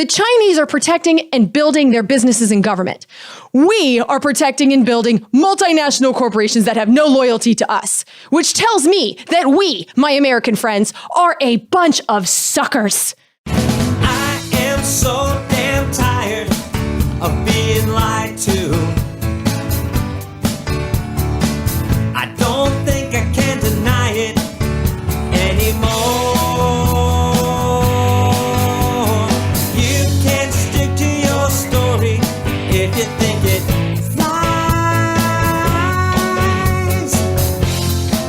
The Chinese are protecting and building their businesses and government. We are protecting and building multinational corporations that have no loyalty to us, which tells me that we, my American friends, are a bunch of suckers. I am so damn tired of being lied to. I don't think I can deny it anymore. You can't stick to your story if you think it flies.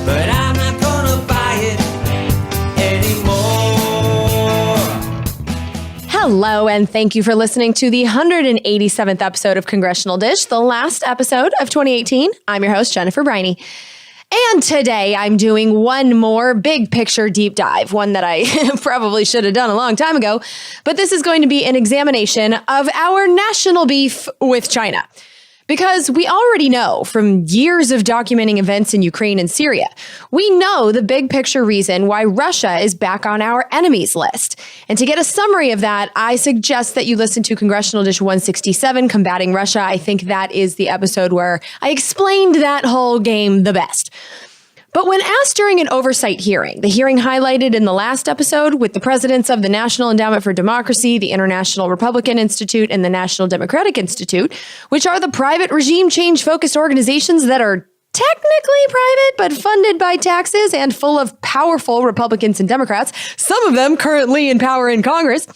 But I'm not gonna buy it anymore. Hello, and thank you for listening to the 187th episode of Congressional Dish, the last episode of 2018. I'm your host, Jennifer Briney. And today I'm doing one more big picture deep dive, one that I probably should have done a long time ago. But this is going to be an examination of our national beef with China. Because we already know from years of documenting events in Ukraine and Syria, we know the big picture reason why Russia is back on our enemies list. And to get a summary of that, I suggest that you listen to Congressional Dish 167, Combating Russia. I think that is the episode where I explained that whole game the best. But when asked during an oversight hearing, the hearing highlighted in the last episode with the presidents of the National Endowment for Democracy, the International Republican Institute, and the National Democratic Institute, which are the private regime change focused organizations that are technically private, but funded by taxes and full of powerful Republicans and Democrats, some of them currently in power in Congress.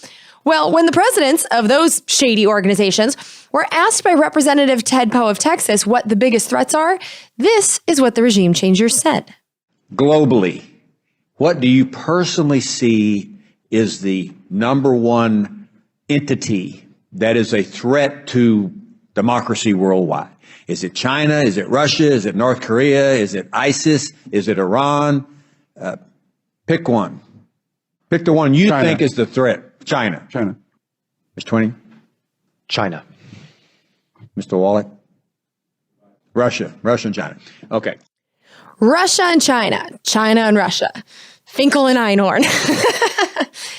Well, when the presidents of those shady organizations were asked by Representative Ted Poe of Texas what the biggest threats are, this is what the regime changers said. Globally, what do you personally see is the number one entity that is a threat to democracy worldwide? Is it China? Is it Russia? Is it North Korea? Is it ISIS? Is it Iran? Pick one. Pick the one you think is the threat. China. Mr. Twining? China. Mr. Wallach? Russia and China. Okay. Russia and China. China and Russia. Finkel and Einhorn.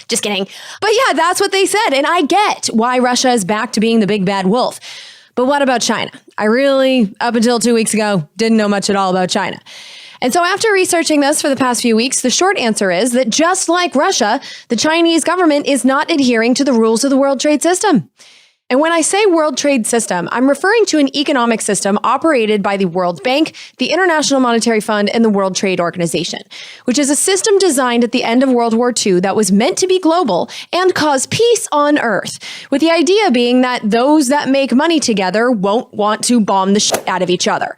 Just kidding. But yeah, that's what they said. And I get why Russia is back to being the big bad wolf. But what about China? I really, up until 2 weeks ago, didn't know much at all about China. And so after researching this for the past few weeks, the short answer is that just like Russia, the Chinese government is not adhering to the rules of the World Trade System. And when I say World Trade System, I'm referring to an economic system operated by the World Bank, the International Monetary Fund, and the World Trade Organization, which is a system designed at the end of World War II that was meant to be global and cause peace on Earth, with the idea being that those that make money together won't want to bomb the shit out of each other.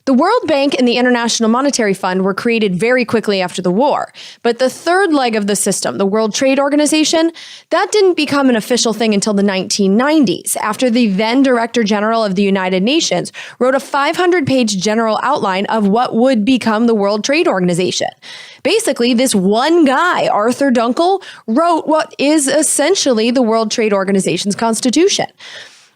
The World Bank and the International Monetary Fund were created very quickly after the war, but the third leg of the system, the World Trade Organization, that didn't become an official thing until the 1990s, after the then Director General of the United Nations wrote a 500-page general outline of what would become the World Trade Organization. Basically, this one guy, Arthur Dunkel, wrote what is essentially the World Trade Organization's constitution.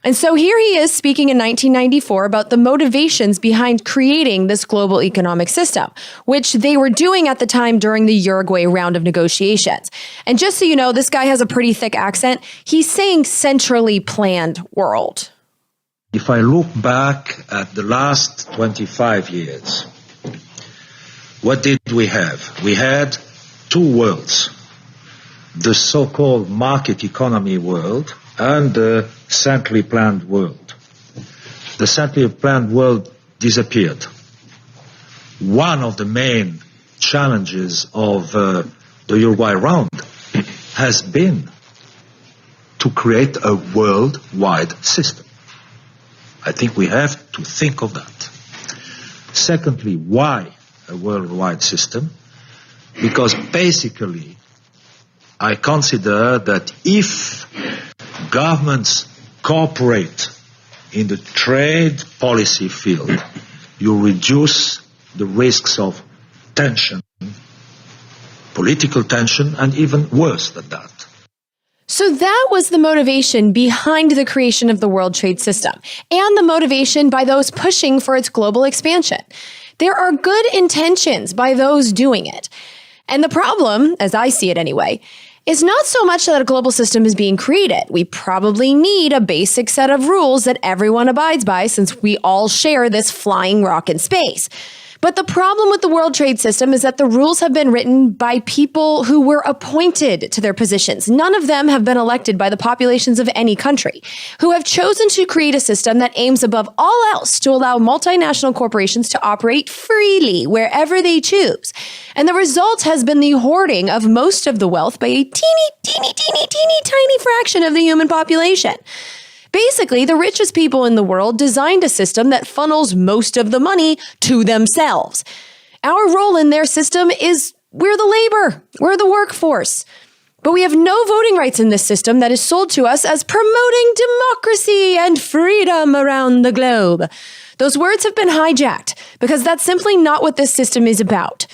And so here he is speaking in 1994 about the motivations behind creating this global economic system, which they were doing at the time during the Uruguay round of negotiations. And just so you know, this guy has a pretty thick accent. He's saying centrally planned world. If I look back at the last 25 years, what did we have? We had two worlds, the so-called market economy world and the centrally planned world. The centrally planned world disappeared. One of the main challenges of the Uruguay round has been to create a worldwide system. I think we have to think of that. Secondly, why a worldwide system? Because basically, I consider that if governments cooperate in the trade policy field, you reduce the risks of tension, political tension, and even worse than that. So that was the motivation behind the creation of the World Trade System, and the motivation by those pushing for its global expansion. There are good intentions by those doing it. And the problem, as I see it anyway, It's not so much that a global system is being created. We probably need a basic set of rules that everyone abides by since we all share this flying rock in space. But the problem with the World Trade System is that the rules have been written by people who were appointed to their positions. None of them have been elected by the populations of any country, who have chosen to create a system that aims above all else to allow multinational corporations to operate freely wherever they choose. And the result has been the hoarding of most of the wealth by a teeny tiny fraction of the human population. Basically, the richest people in the world designed a system that funnels most of the money to themselves. Our role in their system is we're the labor, we're the workforce. But we have no voting rights in this system that is sold to us as promoting democracy and freedom around the globe. Those words have been hijacked because that's simply not what this system is about.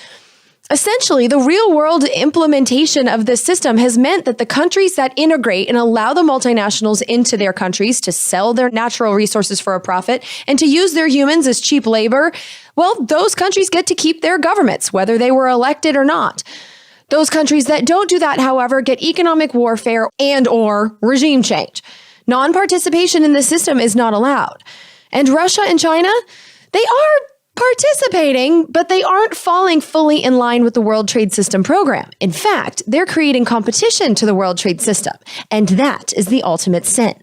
Essentially, the real-world implementation of this system has meant that the countries that integrate and allow the multinationals into their countries to sell their natural resources for a profit and to use their humans as cheap labor, well, those countries get to keep their governments, whether they were elected or not. Those countries that don't do that, however, get economic warfare and/or regime change. Non-participation in the system is not allowed. And Russia and China, they are participating, but they aren't falling fully in line with the World Trade System program. In fact, they're creating competition to the World Trade System, and that is the ultimate sin.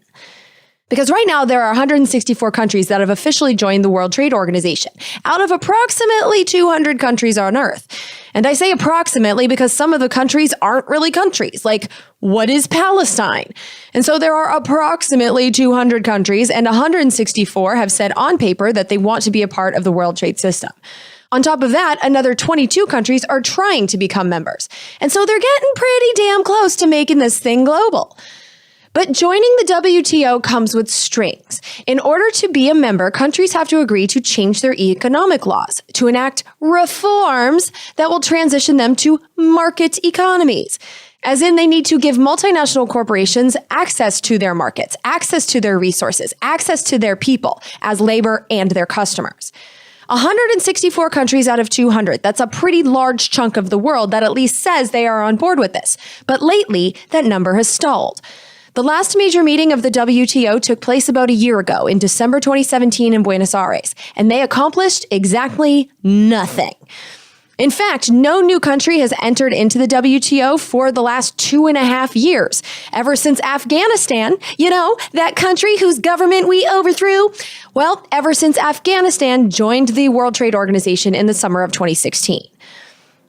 Because right now, there are 164 countries that have officially joined the World Trade Organization, out of approximately 200 countries on Earth. And I say approximately because some of the countries aren't really countries, like what is Palestine? And so there are approximately 200 countries, and 164 have said on paper that they want to be a part of the World Trade System. On top of that, another 22 countries are trying to become members. And so they're getting pretty damn close to making this thing global. But joining the WTO comes with strings. In order to be a member, countries have to agree to change their economic laws, to enact reforms that will transition them to market economies. As in, they need to give multinational corporations access to their markets, access to their resources, access to their people as labor and their customers. 164 countries out of 200. That's a pretty large chunk of the world that at least says they are on board with this. But lately, that number has stalled. The last major meeting of the WTO took place about a year ago in December 2017 in Buenos Aires, and they accomplished exactly nothing. In fact, no new country has entered into the WTO for the last 2.5 years, ever since Afghanistan, that country whose government we overthrew. Well, ever since Afghanistan joined the World Trade Organization in the summer of 2016.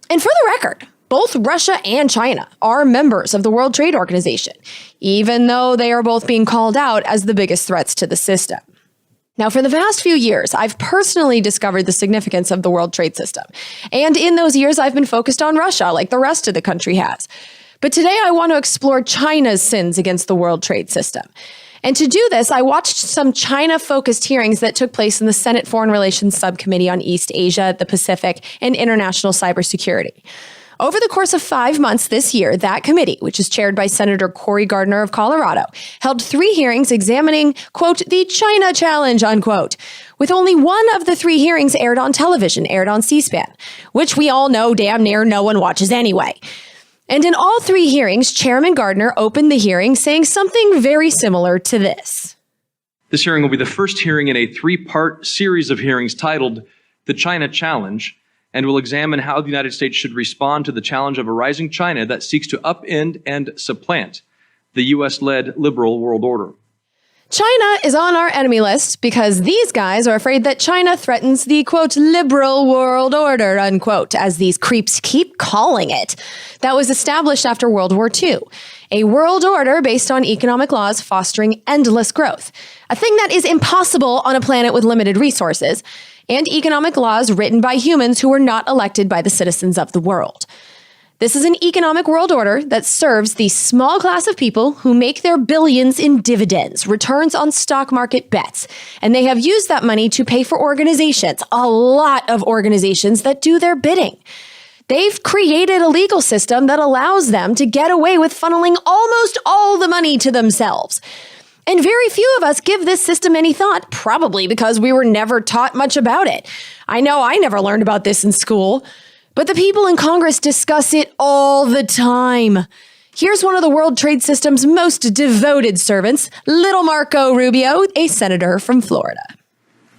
And for the record, both Russia and China are members of the World Trade Organization, even though they are both being called out as the biggest threats to the system. Now, for the past few years, I've personally discovered the significance of the World Trade System. And in those years, I've been focused on Russia, like the rest of the country has. But today, I want to explore China's sins against the World Trade System. And to do this, I watched some China-focused hearings that took place in the Senate Foreign Relations Subcommittee on East Asia, the Pacific, and International Cybersecurity. Over the course of 5 months this year, that committee, which is chaired by Senator Cory Gardner of Colorado, held 3 hearings examining, quote, the China challenge, unquote, with only one of the 3 hearings aired on television, aired on C-SPAN, which we all know damn near no one watches anyway. And in all 3 hearings, Chairman Gardner opened the hearing saying something very similar to this. This hearing will be the first hearing in a 3-part series of hearings titled The China Challenge, and will examine how the United States should respond to the challenge of a rising China that seeks to upend and supplant the U.S.-led liberal world order. China is on our enemy list because these guys are afraid that China threatens the, quote, liberal world order, unquote, as these creeps keep calling it, that was established after World War II. A world order based on economic laws fostering endless growth, a thing that is impossible on a planet with limited resources, and economic laws written by humans who were not elected by the citizens of the world. This is an economic world order that serves the small class of people who make their billions in dividends, returns on stock market bets, and they have used that money to pay for organizations, a lot of organizations that do their bidding. They've created a legal system that allows them to get away with funneling almost all the money to themselves. And very few of us give this system any thought, probably because we were never taught much about it. I know I never learned about this in school, but the people in Congress discuss it all the time. Here's one of the World Trade System's most devoted servants, little Marco Rubio, a senator from Florida.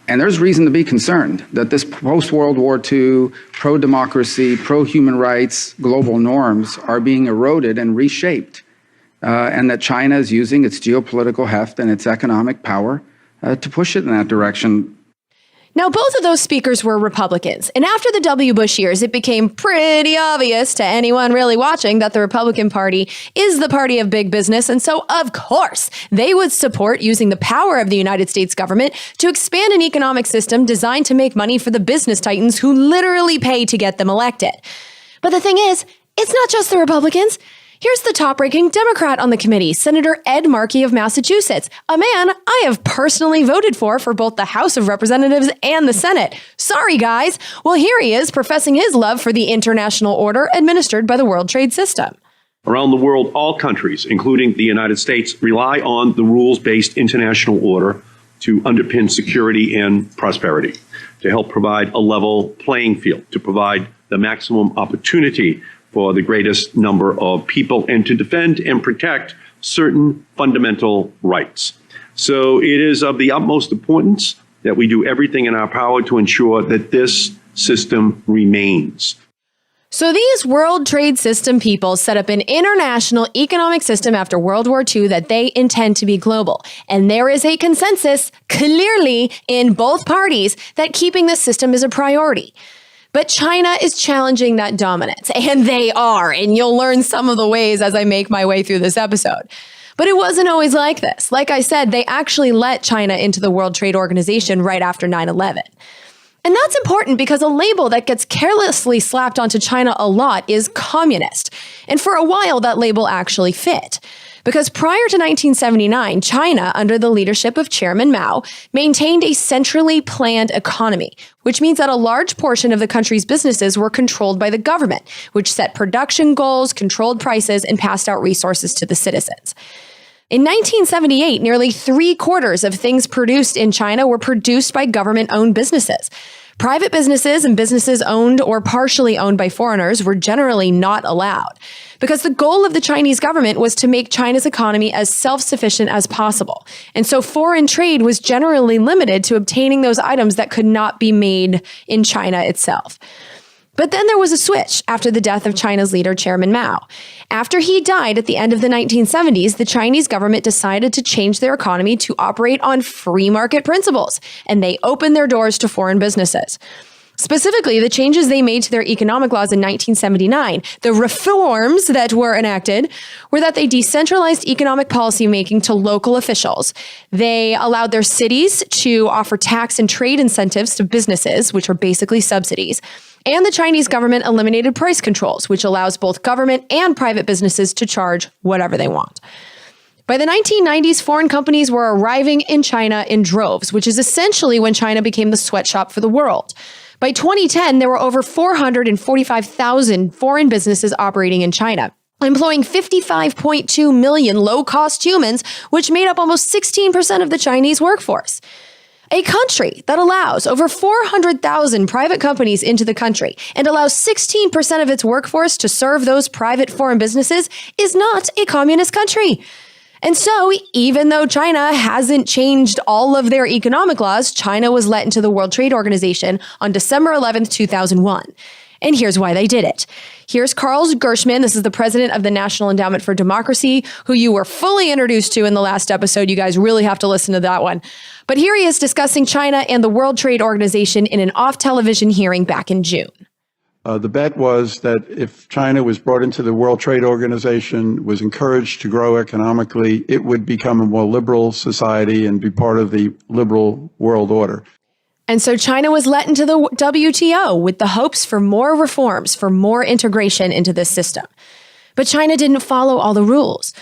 And there's reason to be concerned that this post-World War II, pro-democracy, pro-human rights, global norms are being eroded and reshaped, and that China is using its geopolitical heft and its economic power to push it in that direction. Now, both of those speakers were Republicans, and after the W. Bush years, it became pretty obvious to anyone really watching that the Republican Party is the party of big business, and so, of course, they would support using the power of the United States government to expand an economic system designed to make money for the business titans who literally pay to get them elected. But the thing is, it's not just the Republicans. Here's the top-ranking Democrat on the committee, Senator Ed Markey of Massachusetts, a man I have personally voted for both the House of Representatives and the Senate. Sorry, guys. Well, here he is professing his love for the international order administered by the World Trade System. Around the world, all countries, including the United States, rely on the rules-based international order to underpin security and prosperity, to help provide a level playing field, to provide the maximum opportunity for the greatest number of people, and to defend and protect certain fundamental rights. So it is of the utmost importance that we do everything in our power to ensure that this system remains. So these World Trade System people set up an international economic system after World War II that they intend to be global. And there is a consensus, clearly, in both parties that keeping this system is a priority. But China is challenging that dominance, and they are, and you'll learn some of the ways as I make my way through this episode. But it wasn't always like this. Like I said, they actually let China into the World Trade Organization right after 9/11. And that's important because a label that gets carelessly slapped onto China a lot is communist. And for a while, that label actually fit. Because prior to 1979, China, under the leadership of Chairman Mao, maintained a centrally planned economy, which means that a large portion of the country's businesses were controlled by the government, which set production goals, controlled prices, and passed out resources to the citizens. In 1978, nearly 3/4 of things produced in China were produced by government-owned businesses. Private businesses and businesses owned or partially owned by foreigners were generally not allowed, because the goal of the Chinese government was to make China's economy as self-sufficient as possible. And so foreign trade was generally limited to obtaining those items that could not be made in China itself. But then there was a switch after the death of China's leader, Chairman Mao. After he died at the end of the 1970s, the Chinese government decided to change their economy to operate on free market principles, and they opened their doors to foreign businesses. Specifically, the changes they made to their economic laws in 1979, the reforms that were enacted, were that they decentralized economic policymaking to local officials. They allowed their cities to offer tax and trade incentives to businesses, which are basically subsidies. And the Chinese government eliminated price controls, which allows both government and private businesses to charge whatever they want. By the 1990s, foreign companies were arriving in China in droves, which is essentially when China became the sweatshop for the world. By 2010, there were over 445,000 foreign businesses operating in China, employing 55.2 million low-cost humans, which made up almost 16% of the Chinese workforce. A country that allows over 400,000 private companies into the country and allows 16% of its workforce to serve those private foreign businesses is not a communist country. And so, even though China hasn't changed all of their economic laws, China was let into the World Trade Organization on December 11th, 2001. And here's why they did it. Here's Carl Gershman. This is the president of the National Endowment for Democracy, who you were fully introduced to in the last episode. You guys really have to listen to that one. But here he is discussing China and the World Trade Organization in an off-television hearing back in June. The bet was that if China was brought into the World Trade Organization, was encouraged to grow economically, it would become a more liberal society and be part of the liberal world order. And so China was let into the WTO with the hopes for more reforms, for more integration into this system. But China didn't follow all the rules.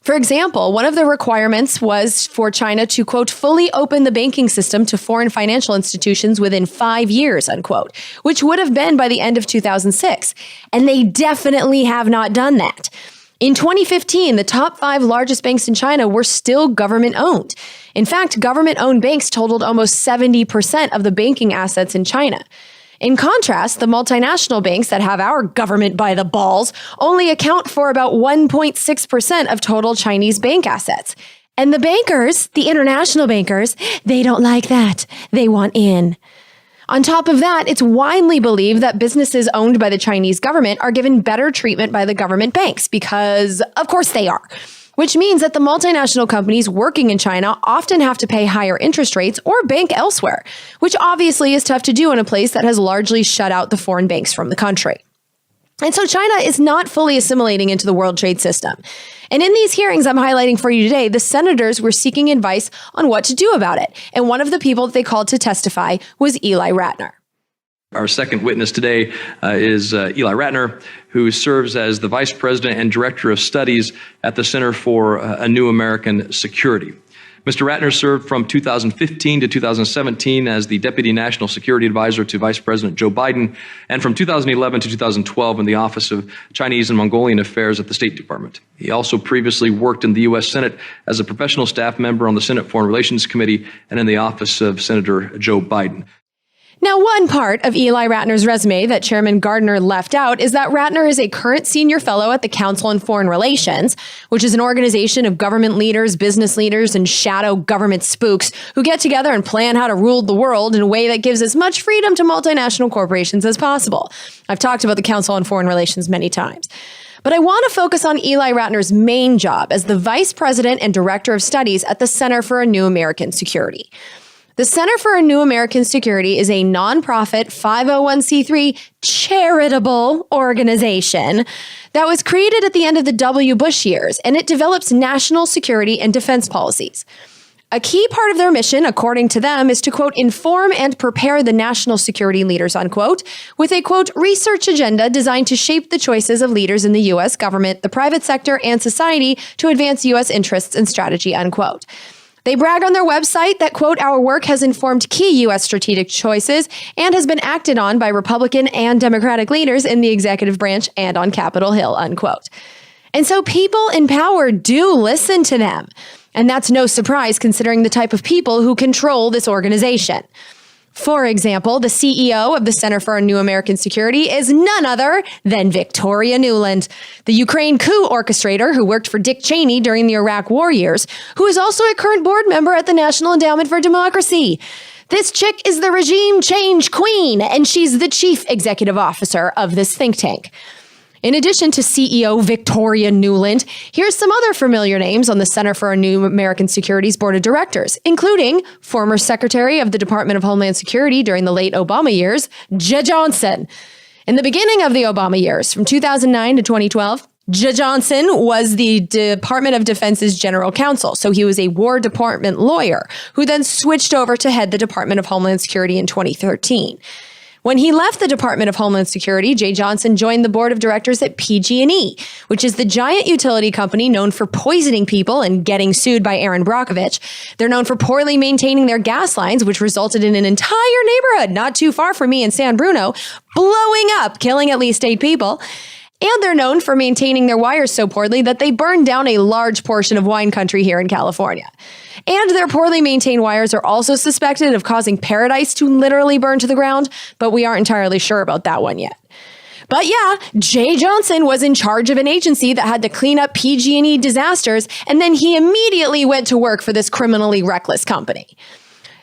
For example, one of the requirements was for China to, quote, fully open the banking system to foreign financial institutions within 5 years, unquote, which would have been by the end of 2006. And they definitely have not done that. In 2015, the top 5 largest banks in China were still government-owned. In fact, government-owned banks totaled almost 70% of the banking assets in China. In contrast, the multinational banks that have our government by the balls only account for about 1.6% of total Chinese bank assets. And the bankers, the international bankers, they don't like that. They want in. On top of that, it's widely believed that businesses owned by the Chinese government are given better treatment by the government banks because, of course, they are. Which means that the multinational companies working in China often have to pay higher interest rates or bank elsewhere, which obviously is tough to do in a place that has largely shut out the foreign banks from the country. And so China is not fully assimilating into the world trade system. And in these hearings I'm highlighting for you today, the senators were seeking advice on what to do about it. And one of the people that they called to testify was Eli Ratner. Our second witness today is Eli Ratner, who serves as the Vice President and Director of Studies at the Center for a New American Security. Mr. Ratner served from 2015 to 2017 as the Deputy National Security Advisor to Vice President Joe Biden, and from 2011 to 2012 in the Office of Chinese and Mongolian Affairs at the State Department. He also previously worked in the U.S. Senate as a professional staff member on the Senate Foreign Relations Committee and in the office of Senator Joe Biden. Now, one part of Eli Ratner's resume that Chairman Gardner left out is that Ratner is a current senior fellow at the Council on Foreign Relations, which is an organization of government leaders, business leaders, and shadow government spooks who get together and plan how to rule the world in a way that gives as much freedom to multinational corporations as possible. I've talked about the Council on Foreign Relations many times. But I want to focus on Eli Ratner's main job as the Vice President and Director of Studies at the Center for a New American Security. The Center for a New American Security is a nonprofit 501c3 charitable organization that was created at the end of the W. Bush years, and it develops national security and defense policies. A key part of their mission, according to them, is to, quote, inform and prepare the national security leaders, unquote, with a, quote, research agenda designed to shape the choices of leaders in the U.S. government, the private sector, and society to advance U.S. interests and strategy, unquote. They brag on their website that, quote, our work has informed key U.S. strategic choices and has been acted on by Republican and Democratic leaders in the executive branch and on Capitol Hill, unquote. And so people in power do listen to them. And that's no surprise considering the type of people who control this organization. For example, the CEO of the Center for a New American Security is none other than Victoria Nuland, the Ukraine coup orchestrator who worked for Dick Cheney during the Iraq War years, who is also a current board member at the National Endowment for Democracy. This chick is the regime change queen, and she's the chief executive officer of this think tank. In addition to CEO Victoria Nuland, here's some other familiar names on the Center for a New American Security's board of directors, including former Secretary of the Department of Homeland Security during the late Obama years, Jeh Johnson. In the beginning of the Obama years, from 2009 to 2012, Jeh Johnson was the Department of Defense's general counsel, so he was a War Department lawyer who then switched over to head the Department of Homeland Security in 2013. When he left the Department of Homeland Security, Jeh Johnson joined the board of directors at PG&E, which is the giant utility company known for poisoning people and getting sued by Aaron Brockovich. They're known for poorly maintaining their gas lines, which resulted in an entire neighborhood not too far from me in San Bruno blowing up, killing at least 8 people. And they're known for maintaining their wires so poorly that they burned down a large portion of wine country here in California. And their poorly maintained wires are also suspected of causing paradise to literally burn to the ground, but we aren't entirely sure about that one yet. But yeah, Jeh Johnson was in charge of an agency that had to clean up PG&E disasters, and then he immediately went to work for this criminally reckless company.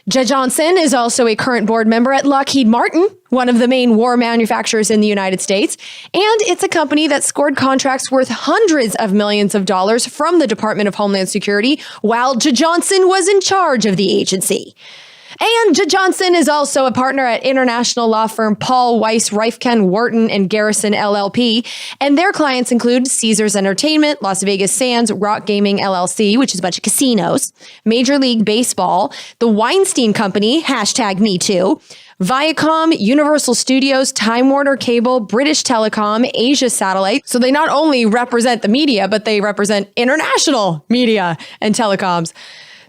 Jeh Johnson is also a current board member at Lockheed Martin, one of the main war manufacturers in the United States, and it's a company that scored contracts worth hundreds of millions of dollars from the Department of Homeland Security while Jeh Johnson was in charge of the agency. And Jeh Johnson is also a partner at international law firm Paul Weiss, Rifkin, Wharton, and Garrison LLP, and their clients include Caesars Entertainment, Las Vegas Sands, Rock Gaming LLC, which is a bunch of casinos, Major League Baseball, the Weinstein Company, #MeToo, Viacom, Universal Studios, Time Warner Cable, British Telecom, Asia Satellite. So they not only represent the media, but they represent international media and telecoms.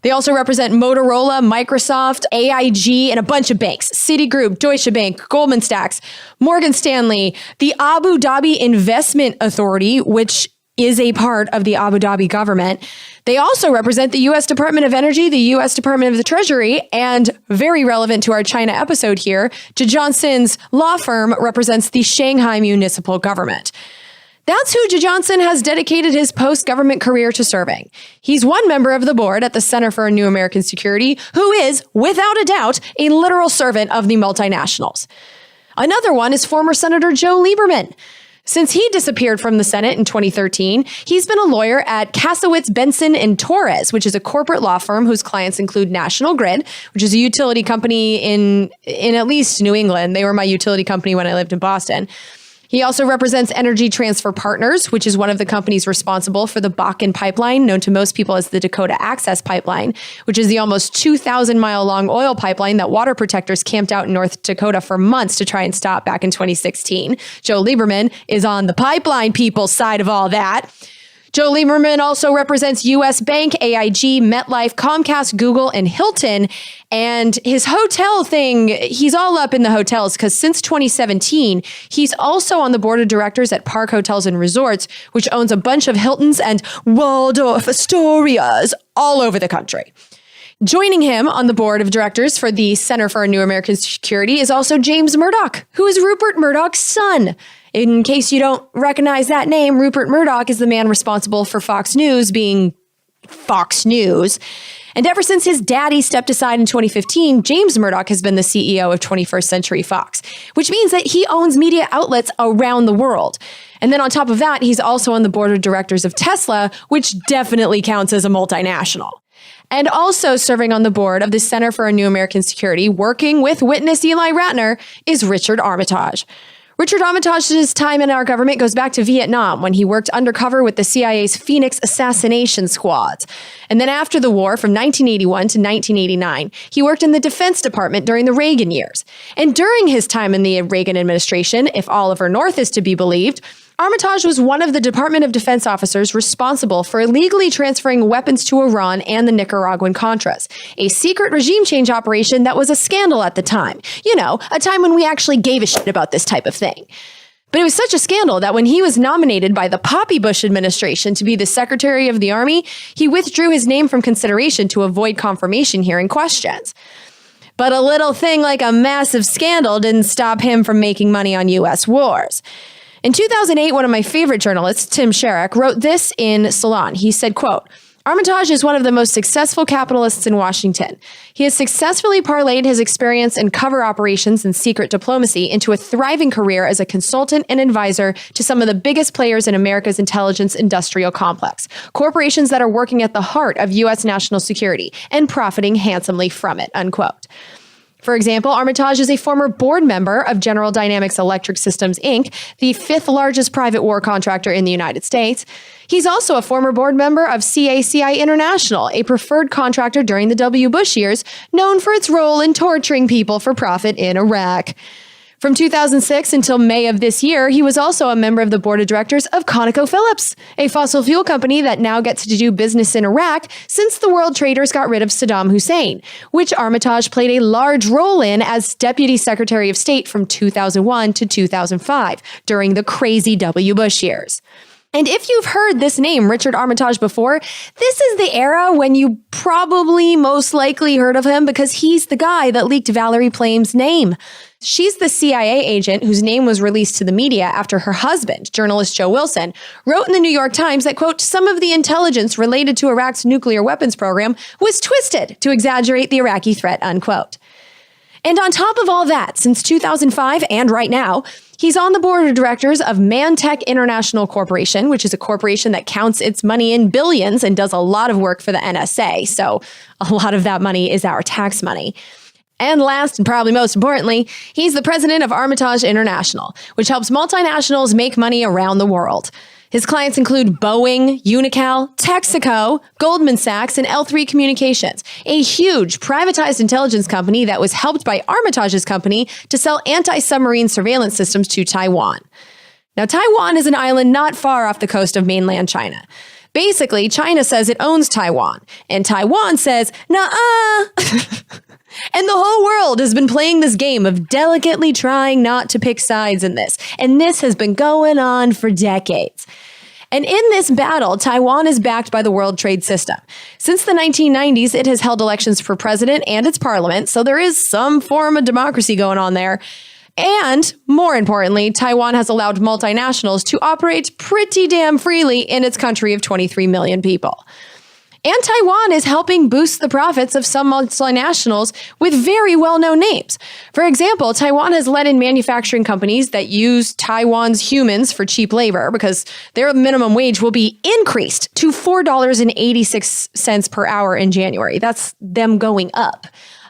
They also represent Motorola, Microsoft, AIG, and a bunch of banks. Citigroup, Deutsche Bank, Goldman Sachs, Morgan Stanley, the Abu Dhabi Investment Authority, which is a part of the Abu Dhabi government. They also represent the U.S. Department of Energy, the U.S. Department of the Treasury, and very relevant to our China episode here, Johnson's law firm represents the Shanghai municipal government. That's who Johnson has dedicated his post-government career to serving. He's one member of the board at the Center for New American Security, who is, without a doubt, a literal servant of the multinationals. Another one is former Senator Joe Lieberman. Since he disappeared from the Senate in 2013, he's been a lawyer at Kasowitz, Benson & Torres, which is a corporate law firm whose clients include National Grid, which is a utility company in at least New England. They were my utility company when I lived in Boston. He also represents Energy Transfer Partners, which is one of the companies responsible for the Bakken pipeline, known to most people as the Dakota Access Pipeline, which is the almost 2,000-mile-long oil pipeline that water protectors camped out in North Dakota for months to try and stop back in 2016. Joe Lieberman is on the pipeline people's side of all that. Joe Lieberman also represents U.S. Bank, AIG, MetLife, Comcast, Google, and Hilton. And his hotel thing, he's all up in the hotels because since 2017, he's also on the board of directors at Park Hotels and Resorts, which owns a bunch of Hiltons and Waldorf Astorias all over the country. Joining him on the board of directors for the Center for New American Security is also James Murdoch, who is Rupert Murdoch's son. In case you don't recognize that name, Rupert Murdoch is the man responsible for Fox News being Fox News. And ever since his daddy stepped aside in 2015, James Murdoch has been the CEO of 21st Century Fox, which means that he owns media outlets around the world. And then on top of that, he's also on the board of directors of Tesla, which definitely counts as a multinational. And also serving on the board of the Center for New American Security, working with witness Eli Ratner, is Richard Armitage. Richard Armitage's time in our government goes back to Vietnam, when he worked undercover with the CIA's Phoenix assassination squads. And then after the war, from 1981 to 1989, he worked in the Defense Department during the Reagan years. And during his time in the Reagan administration, if Oliver North is to be believed, Armitage was one of the Department of Defense officers responsible for illegally transferring weapons to Iran and the Nicaraguan Contras, a secret regime change operation that was a scandal at the time. You know, a time when we actually gave a shit about this type of thing. But it was such a scandal that when he was nominated by the Poppy Bush administration to be the Secretary of the Army, he withdrew his name from consideration to avoid confirmation hearing questions. But a little thing like a massive scandal didn't stop him from making money on U.S. wars. In 2008, one of my favorite journalists, Tim Sherrick, wrote this in Salon. He said, quote, Armitage is one of the most successful capitalists in Washington. He has successfully parlayed his experience in cover operations and secret diplomacy into a thriving career as a consultant and advisor to some of the biggest players in America's intelligence industrial complex, corporations that are working at the heart of U.S. national security and profiting handsomely from it, unquote. For example, Armitage is a former board member of General Dynamics Electric Systems, Inc., the fifth largest private war contractor in the United States. He's also a former board member of CACI International, a preferred contractor during the W. Bush years, known for its role in torturing people for profit in Iraq. From 2006 until May of this year, he was also a member of the board of directors of ConocoPhillips, a fossil fuel company that now gets to do business in Iraq since the world traders got rid of Saddam Hussein, which Armitage played a large role in as Deputy Secretary of State from 2001 to 2005 during the crazy W. Bush years. And if you've heard this name, Richard Armitage, before, this is the era when you probably most likely heard of him because he's the guy that leaked Valerie Plame's name. She's the CIA agent whose name was released to the media after her husband, journalist Joe Wilson, wrote in the New York Times that, quote, some of the intelligence related to Iraq's nuclear weapons program was twisted to exaggerate the Iraqi threat, unquote. And on top of all that, since 2005 and right now, he's on the board of directors of Mantech International Corporation, which is a corporation that counts its money in billions and does a lot of work for the NSA. So a lot of that money is our tax money. And last, and probably most importantly, he's the president of Armitage International, which helps multinationals make money around the world. His clients include Boeing, Unical, Texaco, Goldman Sachs, and L3 Communications, a huge privatized intelligence company that was helped by Armitage's company to sell anti-submarine surveillance systems to Taiwan. Now, Taiwan is an island not far off the coast of mainland China. Basically, China says it owns Taiwan, and Taiwan says, nuh-uh. And the whole world has been playing this game of delicately trying not to pick sides in this. And this has been going on for decades. And in this battle, Taiwan is backed by the World Trade System. Since the 1990s, it has held elections for president and its parliament, so there is some form of democracy going on there. And more importantly, Taiwan has allowed multinationals to operate pretty damn freely in its country of 23 million people. And Taiwan is helping boost the profits of some multinationals with very well-known names. For example, Taiwan has let in manufacturing companies that use Taiwan's humans for cheap labor because their minimum wage will be increased to $4.86 per hour in January. That's them going up.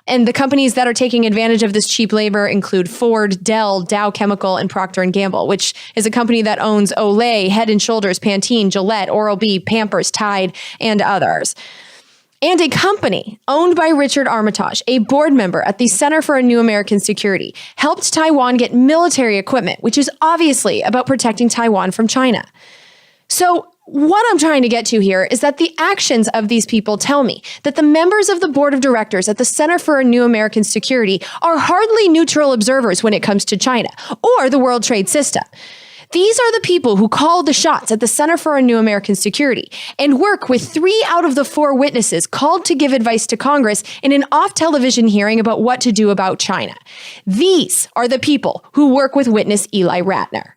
And the companies that are taking advantage of this cheap labor include Ford, Dell, Dow Chemical, and Procter & Gamble, which is a company that owns Olay, Head & Shoulders, Pantene, Gillette, Oral-B, Pampers, Tide, and others. And a company owned by Richard Armitage, a board member at the Center for a New American Security, helped Taiwan get military equipment, which is obviously about protecting Taiwan from China. So what I'm trying to get to here is that the actions of these people tell me that the members of the board of directors at the Center for a New American Security are hardly neutral observers when it comes to China or the World Trade System. These are the people who call the shots at the Center for a New American Security and work with 3 out of the 4 witnesses called to give advice to Congress in an off-television hearing about what to do about China. These are the people who work with witness Eli Ratner.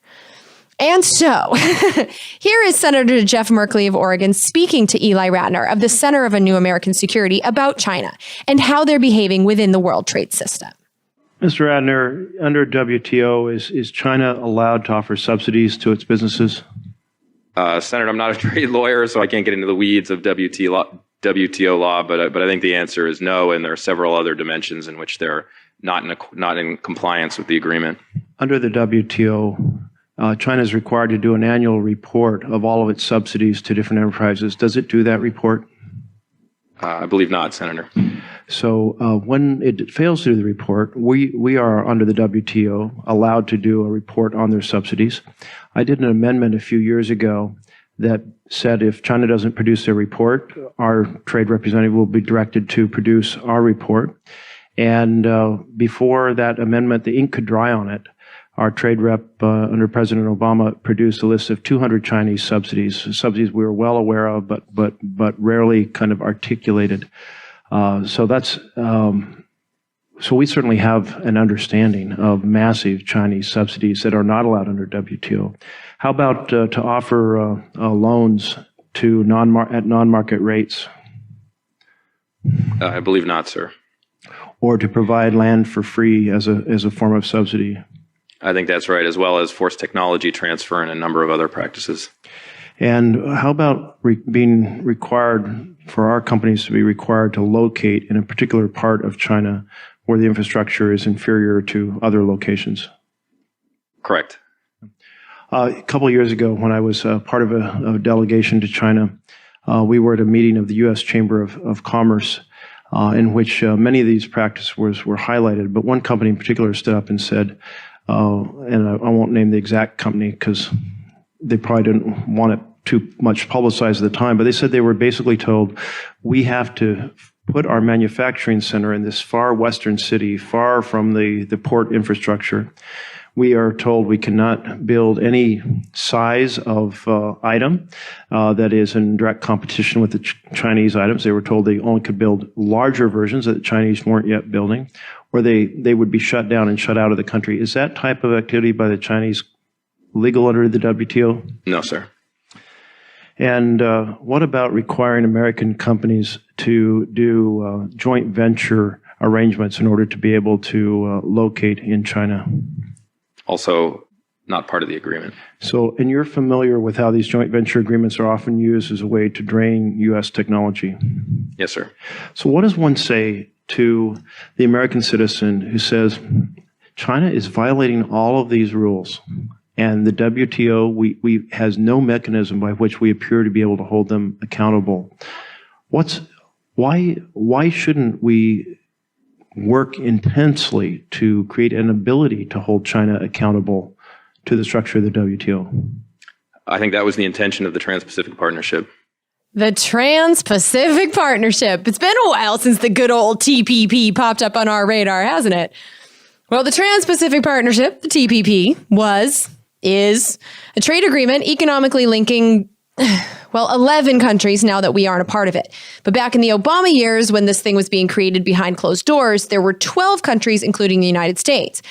And so, here is Senator Jeff Merkley of Oregon speaking to Eli Ratner of the Center of a New American Security about China and how they're behaving within the World Trade System. Mr. Ratner, under WTO, is China allowed to offer subsidies to its businesses? Senator, I'm not a trade lawyer, so I can't get into the weeds of WTO law, but I think the answer is no, and there are several other dimensions in which they're not in compliance with the agreement. Under the WTO, China is required to do an annual report of all of its subsidies to different enterprises. Does it do that report? I believe not, Senator. So when it fails to do the report, we are, under the WTO, allowed to do a report on their subsidies. I did an amendment a few years ago that said if China doesn't produce their report, our trade representative will be directed to produce our report. And before that amendment, the ink could dry on it. Our trade rep under President Obama produced a list of 200 Chinese subsidies we were well aware of, but rarely kind of articulated. So we certainly have an understanding of massive Chinese subsidies that are not allowed under WTO. How about to offer loans to at non-market rates? I believe not, sir. Or to provide land for free as a form of subsidy? I think that's right, as well as forced technology transfer and a number of other practices. And how about being required for our companies to be required to locate in a particular part of China where the infrastructure is inferior to other locations? Correct. A couple of years ago, when I was part of a delegation to China, we were at a meeting of the U.S. Chamber of Commerce in which many of these practices were highlighted. But one company in particular stood up and said, and I won't name the exact company because they probably didn't want it too much publicized at the time, but they said they were basically told, we have to put our manufacturing center in this far western city, far from the port infrastructure. We are told we cannot build any size of item that is in direct competition with the Chinese items. They were told they only could build larger versions that the Chinese weren't yet building, or they would be shut down and shut out of the country. Is that type of activity by the Chinese legal under the WTO? No, sir. And what about requiring American companies to do joint venture arrangements in order to be able to locate in China? Also not part of the agreement. So, and you're familiar with how these joint venture agreements are often used as a way to drain U.S. technology? Yes, sir. So what does one say to the American citizen who says, China is violating all of these rules, and the WTO we has no mechanism by which we appear to be able to hold them accountable? Why shouldn't we work intensely to create an ability to hold China accountable to the structure of the WTO? I think that was the intention of the Trans-Pacific Partnership. The Trans-Pacific Partnership. It's been a while since the good old TPP popped up on our radar, hasn't it? Well, the Trans-Pacific Partnership, the TPP, was is a trade agreement economically linking 11 countries now that we aren't a part of it. But back in the Obama years, when this thing was being created behind closed doors, there were 12 countries, including the United States.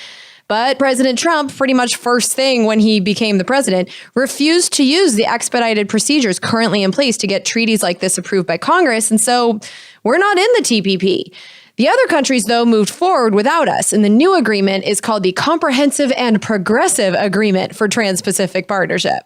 But President Trump, pretty much first thing when he became the president, refused to use the expedited procedures currently in place to get treaties like this approved by Congress. And so we're not in the TPP. The other countries, though, moved forward without us, and the new agreement is called the Comprehensive and Progressive Agreement for Trans-Pacific Partnership.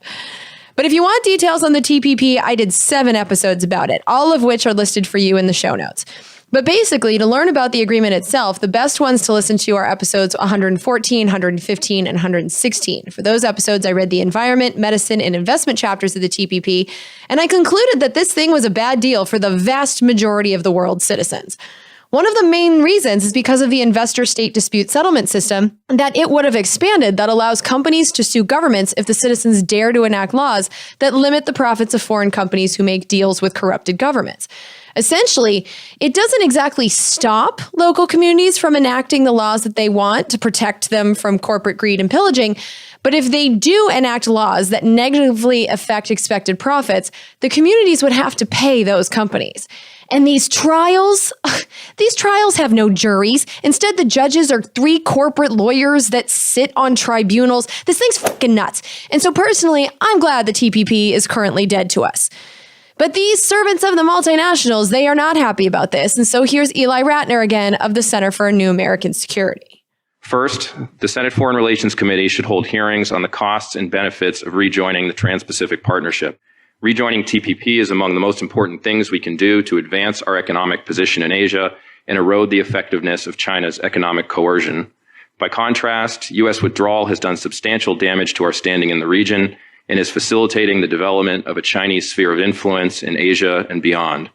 But if you want details on the TPP, I did 7 episodes about it, all of which are listed for you in the show notes. But basically, to learn about the agreement itself, the best ones to listen to are episodes 114, 115, and 116. For those episodes, I read the environment, medicine, and investment chapters of the TPP, and I concluded that this thing was a bad deal for the vast majority of the world's citizens. One of the main reasons is because of the investor-state dispute settlement system that it would have expanded that allows companies to sue governments if the citizens dare to enact laws that limit the profits of foreign companies who make deals with corrupted governments. Essentially, it doesn't exactly stop local communities from enacting the laws that they want to protect them from corporate greed and pillaging. But if they do enact laws that negatively affect expected profits, the communities would have to pay those companies. And these trials have no juries. Instead, the judges are 3 corporate lawyers that sit on tribunals. This thing's fucking nuts. And so personally, I'm glad the TPP is currently dead to us. But these servants of the multinationals, they are not happy about this. And so here's Eli Ratner again of the Center for a New American Security. First, the Senate Foreign Relations Committee should hold hearings on the costs and benefits of rejoining the Trans-Pacific Partnership. Rejoining TPP is among the most important things we can do to advance our economic position in Asia and erode the effectiveness of China's economic coercion. By contrast, U.S. withdrawal has done substantial damage to our standing in the region and is facilitating the development of a Chinese sphere of influence in Asia and beyond.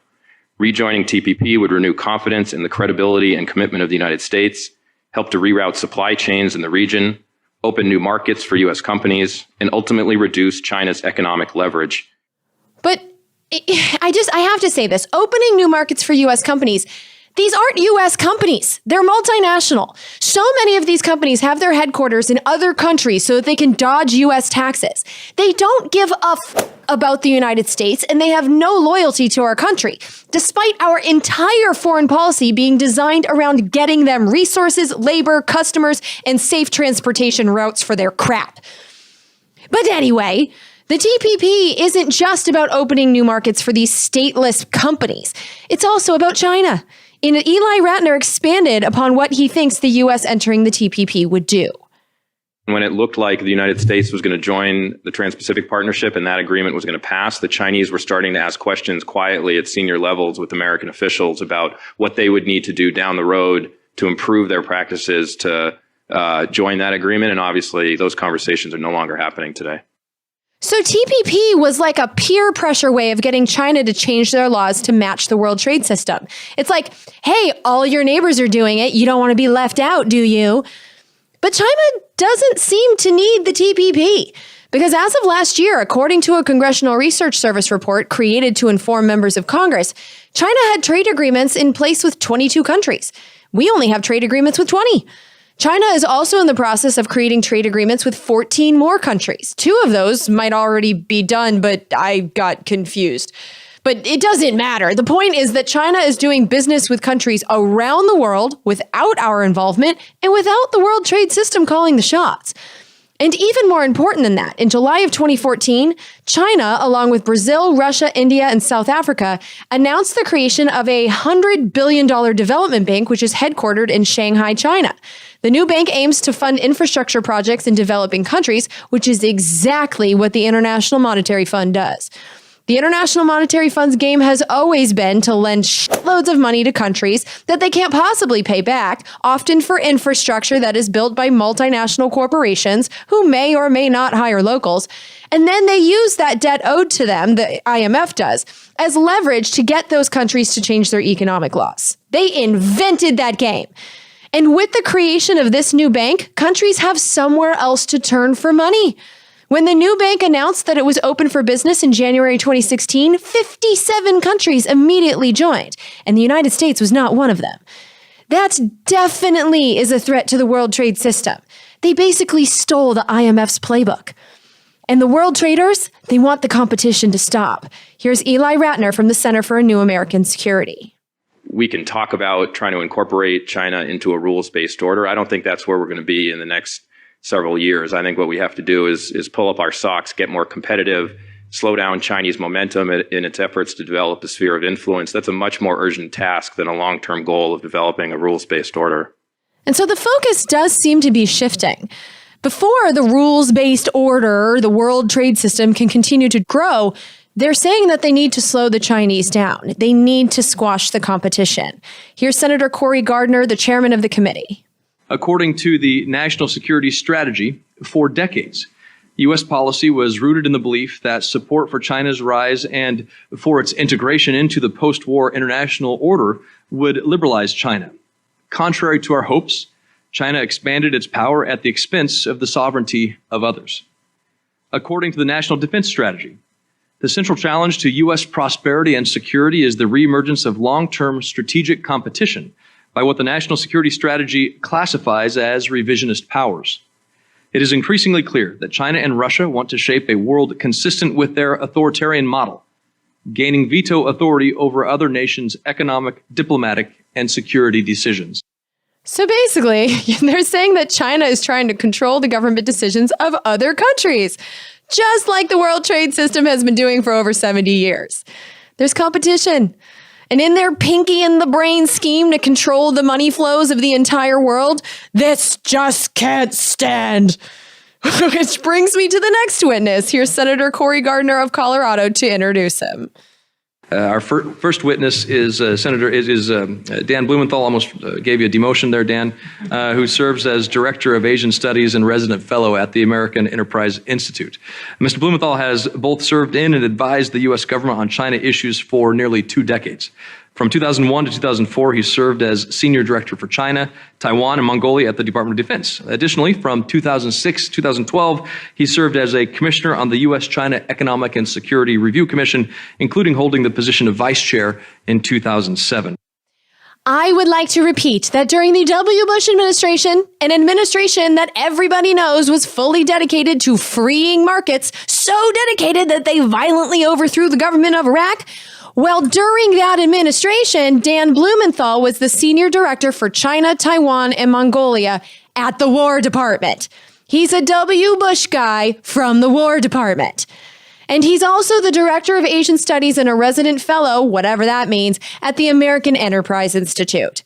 Rejoining TPP would renew confidence in the credibility and commitment of the United States, help to reroute supply chains in the region, open new markets for U.S. companies, and ultimately reduce China's economic leverage. But I have to say this, opening new markets for U.S. companies, these aren't U.S. companies. They're multinational. So many of these companies have their headquarters in other countries so that they can dodge U.S. taxes. They don't give a about the United States, and they have no loyalty to our country, despite our entire foreign policy being designed around getting them resources, labor, customers, and safe transportation routes for their crap. But anyway, the TPP isn't just about opening new markets for these stateless companies. It's also about China. And Eli Ratner expanded upon what he thinks the U.S. entering the TPP would do. When it looked like the United States was going to join the Trans-Pacific Partnership and that agreement was going to pass, the Chinese were starting to ask questions quietly at senior levels with American officials about what they would need to do down the road to improve their practices to join that agreement. And obviously, those conversations are no longer happening today. So TPP was like a peer pressure way of getting China to change their laws to match the World Trade System. It's like, hey, all your neighbors are doing it. You don't want to be left out, do you? But China doesn't seem to need the TPP. Because as of last year, according to a Congressional Research Service report created to inform members of Congress, China had trade agreements in place with 22 countries. We only have trade agreements with 20. China is also in the process of creating trade agreements with 14 more countries. 2 of those might already be done, but I got confused. But it doesn't matter. The point is that China is doing business with countries around the world without our involvement and without the World Trade System calling the shots. And even more important than that, in July of 2014, China, along with Brazil, Russia, India, and South Africa, announced the creation of a $100 billion development bank, which is headquartered in Shanghai, China. The new bank aims to fund infrastructure projects in developing countries, which is exactly what the International Monetary Fund does. The International Monetary Fund's game has always been to lend shitloads of money to countries that they can't possibly pay back, often for infrastructure that is built by multinational corporations who may or may not hire locals. And then they use that debt owed to them, the IMF does, as leverage to get those countries to change their economic laws. They invented that game. And with the creation of this new bank, countries have somewhere else to turn for money. When the new bank announced that it was open for business in January 2016, 57 countries immediately joined, and the United States was not one of them. That definitely is a threat to the World Trade System. They basically stole the IMF's playbook. And the world traders, they want the competition to stop. Here's Eli Ratner from the Center for a New American Security. We can talk about trying to incorporate China into a rules-based order. I don't think that's where we're going to be in the next several years. I think what we have to do is pull up our socks, get more competitive, slow down Chinese momentum in its efforts to develop a sphere of influence. That's a much more urgent task than a long-term goal of developing a rules-based order. And so the focus does seem to be shifting. Before the rules-based order, the world trade system can continue to grow, they're saying that they need to slow the Chinese down. They need to squash the competition. Here's Senator Cory Gardner, the chairman of the committee. According to the National Security Strategy, for decades, U.S. policy was rooted in the belief that support for China's rise and for its integration into the post-war international order would liberalize China. Contrary to our hopes, China expanded its power at the expense of the sovereignty of others. According to the National Defense Strategy, the central challenge to U.S. prosperity and security is the reemergence of long-term strategic competition by what the National Security Strategy classifies as revisionist powers. It is increasingly clear that China and Russia want to shape a world consistent with their authoritarian model, gaining veto authority over other nations' economic, diplomatic, and security decisions. So basically, they're saying that China is trying to control the government decisions of other countries, just like the World Trade System has been doing for over 70 years. There's competition. And in their pinky in the brain scheme to control the money flows of the entire world, this just can't stand. Which brings me to the next witness. Here's Senator Cory Gardner of Colorado to introduce him. Our first witness is Dan Blumenthal. Almost gave you a demotion there, Dan, who serves as Director of Asian Studies and Resident Fellow at the American Enterprise Institute. Mr. Blumenthal has both served in and advised the U.S. government on China issues for nearly 2 decades. From 2001 to 2004, he served as Senior Director for China, Taiwan, and Mongolia at the Department of Defense. Additionally, from 2006 to 2012, he served as a Commissioner on the U.S.-China Economic and Security Review Commission, including holding the position of Vice Chair in 2007. I would like to repeat that during the W. Bush administration, an administration that everybody knows was fully dedicated to freeing markets, so dedicated that they violently overthrew the government of Iraq. Well, during that administration, Dan Blumenthal was the Senior Director for China, Taiwan, and Mongolia at the War Department. He's a W. Bush guy from the War Department. And he's also the Director of Asian Studies and a Resident Fellow, whatever that means, at the American Enterprise Institute.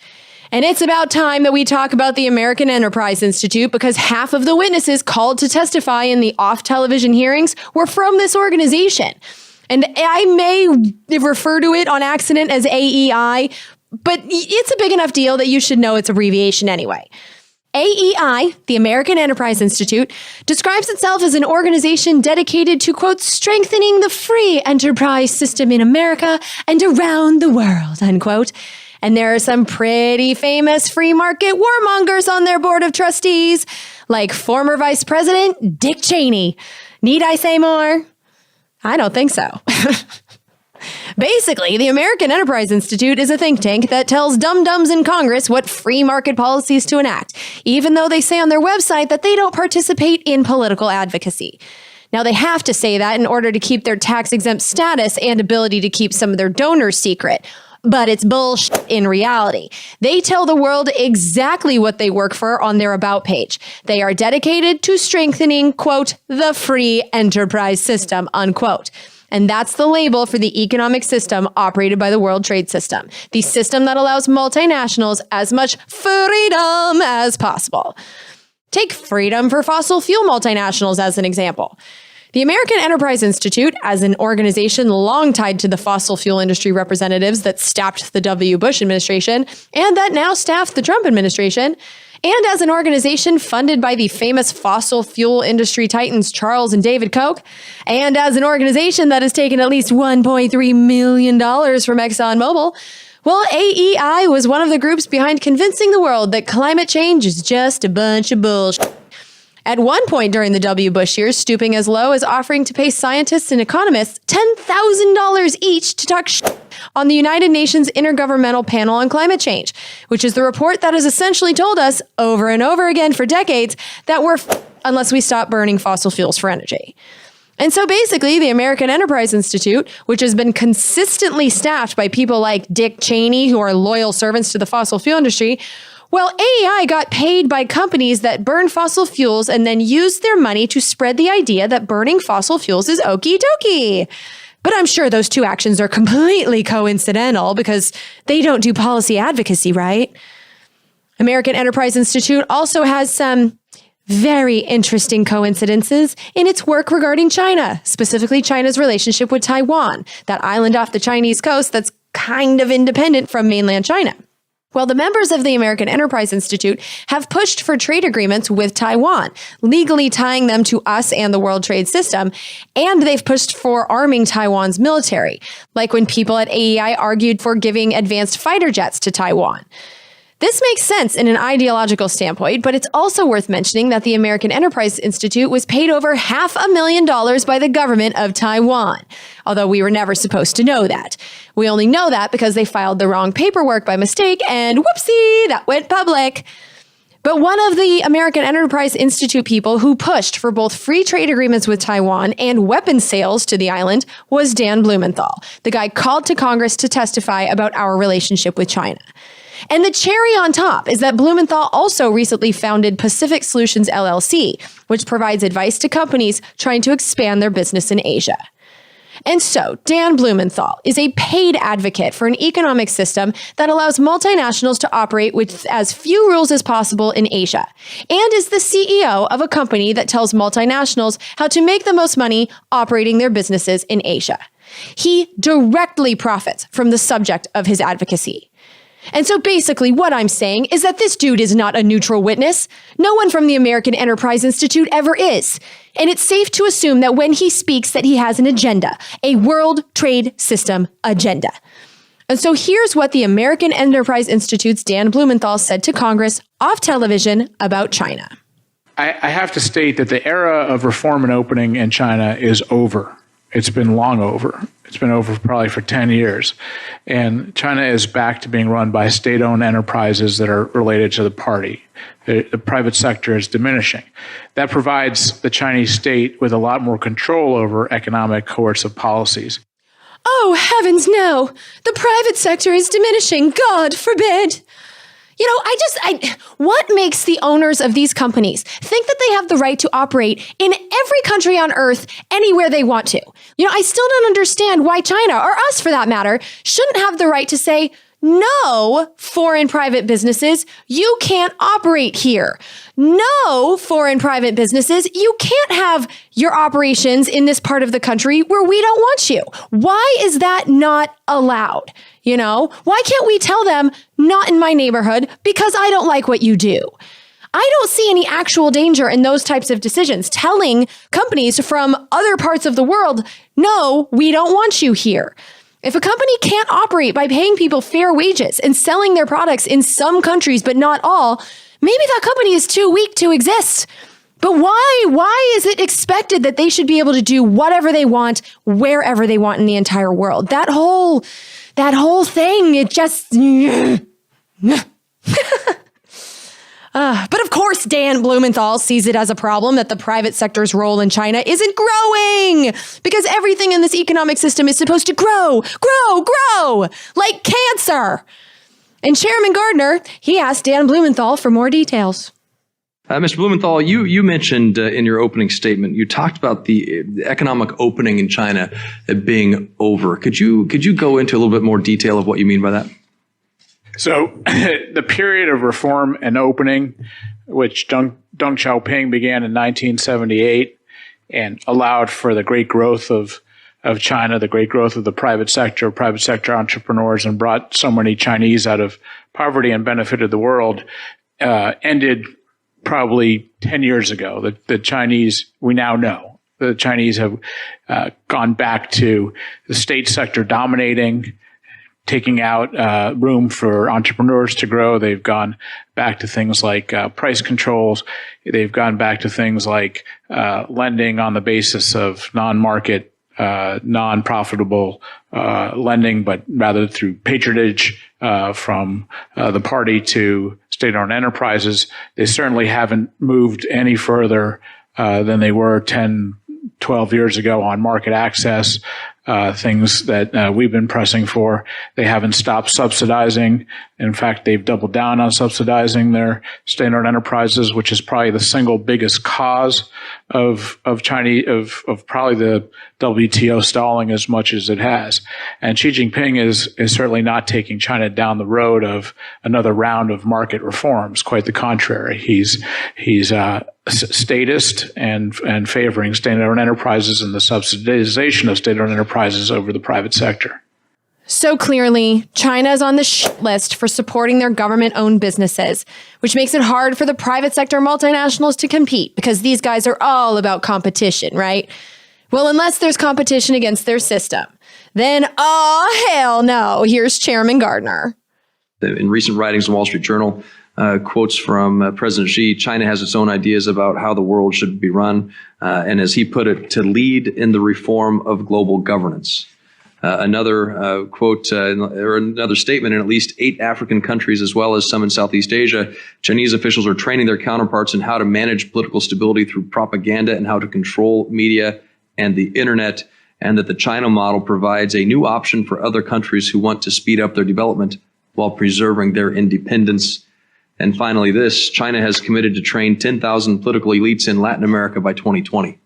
And it's about time that we talk about the American Enterprise Institute because half of the witnesses called to testify in the off-television hearings were from this organization. And I may refer to it on accident as AEI, but it's a big enough deal that you should know its abbreviation anyway. AEI, the American Enterprise Institute, describes itself as an organization dedicated to, quote, strengthening the free enterprise system in America and around the world, unquote. And there are some pretty famous free market warmongers on their board of trustees, like former Vice President Dick Cheney. Need I say more? I don't think so. Basically, the American Enterprise Institute is a think tank that tells dum-dums in Congress what free market policies to enact, even though they say on their website that they don't participate in political advocacy. Now, they have to say that in order to keep their tax-exempt status and ability to keep some of their donors secret. But it's bullshit in reality. They tell the world exactly what they work for on their About page. They are dedicated to strengthening, quote, the free enterprise system, unquote. And that's the label for the economic system operated by the World Trade System, the system that allows multinationals as much freedom as possible. Take freedom for fossil fuel multinationals as an example. The American Enterprise Institute, as an organization long tied to the fossil fuel industry representatives that staffed the W. Bush administration and that now staff the Trump administration, and as an organization funded by the famous fossil fuel industry titans Charles and David Koch, and as an organization that has taken at least $1.3 million from ExxonMobil, well, AEI was one of the groups behind convincing the world that climate change is just a bunch of bullshit. At one point during the W. Bush years, stooping as low as offering to pay scientists and economists $10,000 each to talk shit on the United Nations Intergovernmental Panel on Climate Change, which is the report that has essentially told us over and over again for decades that we're unless we stop burning fossil fuels for energy. And so basically, the American Enterprise Institute, which has been consistently staffed by people like Dick Cheney, who are loyal servants to the fossil fuel industry, well, AEI got paid by companies that burn fossil fuels and then used their money to spread the idea that burning fossil fuels is okie dokie. But I'm sure those two actions are completely coincidental because they don't do policy advocacy, right? American Enterprise Institute also has some very interesting coincidences in its work regarding China, specifically China's relationship with Taiwan, that island off the Chinese coast that's kind of independent from mainland China. Well, the members of the American Enterprise Institute have pushed for trade agreements with Taiwan, legally tying them to us and the World Trade System, and they've pushed for arming Taiwan's military, like when people at AEI argued for giving advanced fighter jets to Taiwan. This makes sense in an ideological standpoint, but it's also worth mentioning that the American Enterprise Institute was paid over $500,000 by the government of Taiwan, although we were never supposed to know that. We only know that because they filed the wrong paperwork by mistake, and whoopsie, that went public. But one of the American Enterprise Institute people who pushed for both free trade agreements with Taiwan and weapons sales to the island was Dan Blumenthal, the guy called to Congress to testify about our relationship with China. And the cherry on top is that Blumenthal also recently founded Pacific Solutions LLC, which provides advice to companies trying to expand their business in Asia. And so, Dan Blumenthal is a paid advocate for an economic system that allows multinationals to operate with as few rules as possible in Asia, and is the CEO of a company that tells multinationals how to make the most money operating their businesses in Asia. He directly profits from the subject of his advocacy. And so basically what I'm saying is that this dude is not a neutral witness. No one from the American Enterprise Institute ever is. And it's safe to assume that when he speaks that he has an agenda, a World Trade System agenda. And so here's what the American Enterprise Institute's Dan Blumenthal said to Congress off television about China. I have to state that the era of reform and opening in China is over. It's been long over. It's been over probably for 10 years. And China is back to being run by state-owned enterprises that are related to the party. The private sector is diminishing. That provides the Chinese state with a lot more control over economic coercive policies. Oh, heavens no! The private sector is diminishing. God forbid! You know, what makes the owners of these companies think that they have the right to operate in every country on earth anywhere they want to? You know, I still don't understand why China, or us for that matter, shouldn't have the right to say, no, foreign private businesses, you can't operate here. No, foreign private businesses, you can't have your operations in this part of the country where we don't want you. Why is that not allowed? You know, why can't we tell them, not in my neighborhood, because I don't like what you do? I don't see any actual danger in those types of decisions, telling companies from other parts of the world, no, we don't want you here. If a company can't operate by paying people fair wages and selling their products in some countries, but not all, maybe that company is too weak to exist. But why? Why is it expected that they should be able to do whatever they want, wherever they want in the entire world? That whole thing, it just... But of course, Dan Blumenthal sees it as a problem that the private sector's role in China isn't growing, because everything in this economic system is supposed to grow, like cancer. And Chairman Gardner, he asked Dan Blumenthal for more details. Mr. Blumenthal, you mentioned in your opening statement, you talked about the economic opening in China being over. Could you go into a little bit more detail of what you mean by that? So the period of reform and opening, which Deng Xiaoping began in 1978 and allowed for the great growth of China, the great growth of the private sector entrepreneurs, and brought so many Chinese out of poverty and benefited the world, ended probably 10 years ago. The Chinese, we now know, the Chinese have gone back to the state sector dominating, taking out room for entrepreneurs to grow. They've gone back to things like price controls. They've gone back to things like lending on the basis of non-market, non-profitable lending, but rather through patronage from the party to state-owned enterprises. They certainly haven't moved any further than they were 10 12 years ago on market access, things that we've been pressing for. They haven't stopped subsidizing. In fact, they've doubled down on subsidizing their state-owned enterprises, which is probably the single biggest cause of probably the WTO stalling as much as it has. And Xi Jinping is certainly not taking China down the road of another round of market reforms. Quite the contrary. He's statist and favoring state-owned enterprises and the subsidization of state-owned enterprises over the private sector. So clearly, China is on the shit list for supporting their government-owned businesses, which makes it hard for the private sector multinationals to compete because these guys are all about competition, right? Well, unless there's competition against their system, then, oh, hell no, here's Chairman Gardner. In recent writings in Wall Street Journal, quotes from President Xi, China has its own ideas about how the world should be run, and as he put it, to lead in the reform of global governance. Another quote or another statement: in at least 8 African countries, as well as some in Southeast Asia, Chinese officials are training their counterparts in how to manage political stability through propaganda and how to control media and the internet, and that the China model provides a new option for other countries who want to speed up their development while preserving their independence. And finally, this: China has committed to train 10,000 political elites in Latin America by 2020.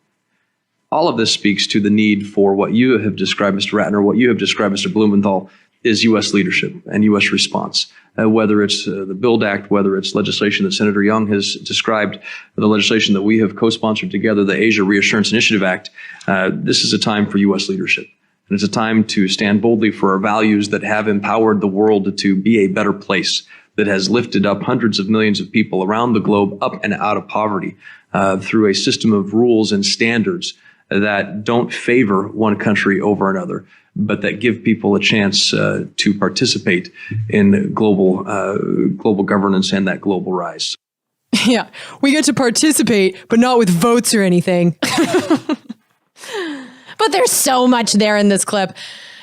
All of this speaks to the need for what you have described, Mr. Ratner, what you have described, Mr. Blumenthal, is U.S. leadership and U.S. response. Whether it's the BUILD Act, whether it's legislation that Senator Young has described, the legislation that we have co-sponsored together, the Asia Reassurance Initiative Act, this is a time for U.S. leadership. And it's a time to stand boldly for our values that have empowered the world to be a better place, that has lifted up hundreds of millions of people around the globe up and out of poverty through a system of rules and standards that don't favor one country over another, but that give people a chance to participate in global governance and that global rise. Yeah, we get to participate, but not with votes or anything. But there's so much there in this clip.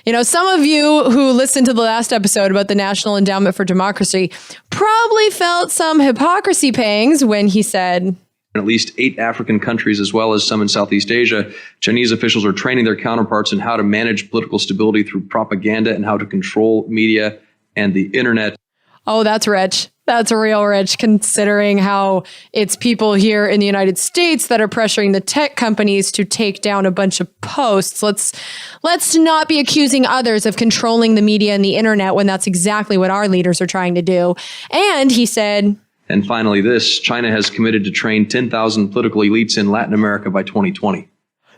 You know, some of you who listened to the last episode about the National Endowment for Democracy probably felt some hypocrisy pangs when he said, in at least 8 African countries, as well as some in Southeast Asia, Chinese officials are training their counterparts in how to manage political stability through propaganda and how to control media and the internet. oh, that's rich. That's real rich, considering how it's people here in the United States that are pressuring the tech companies to take down a bunch of posts. Let's not be accusing others of controlling the media and the internet when that's exactly what our leaders are trying to do. And he said, and finally this: China has committed to train 10,000 political elites in Latin America by 2020.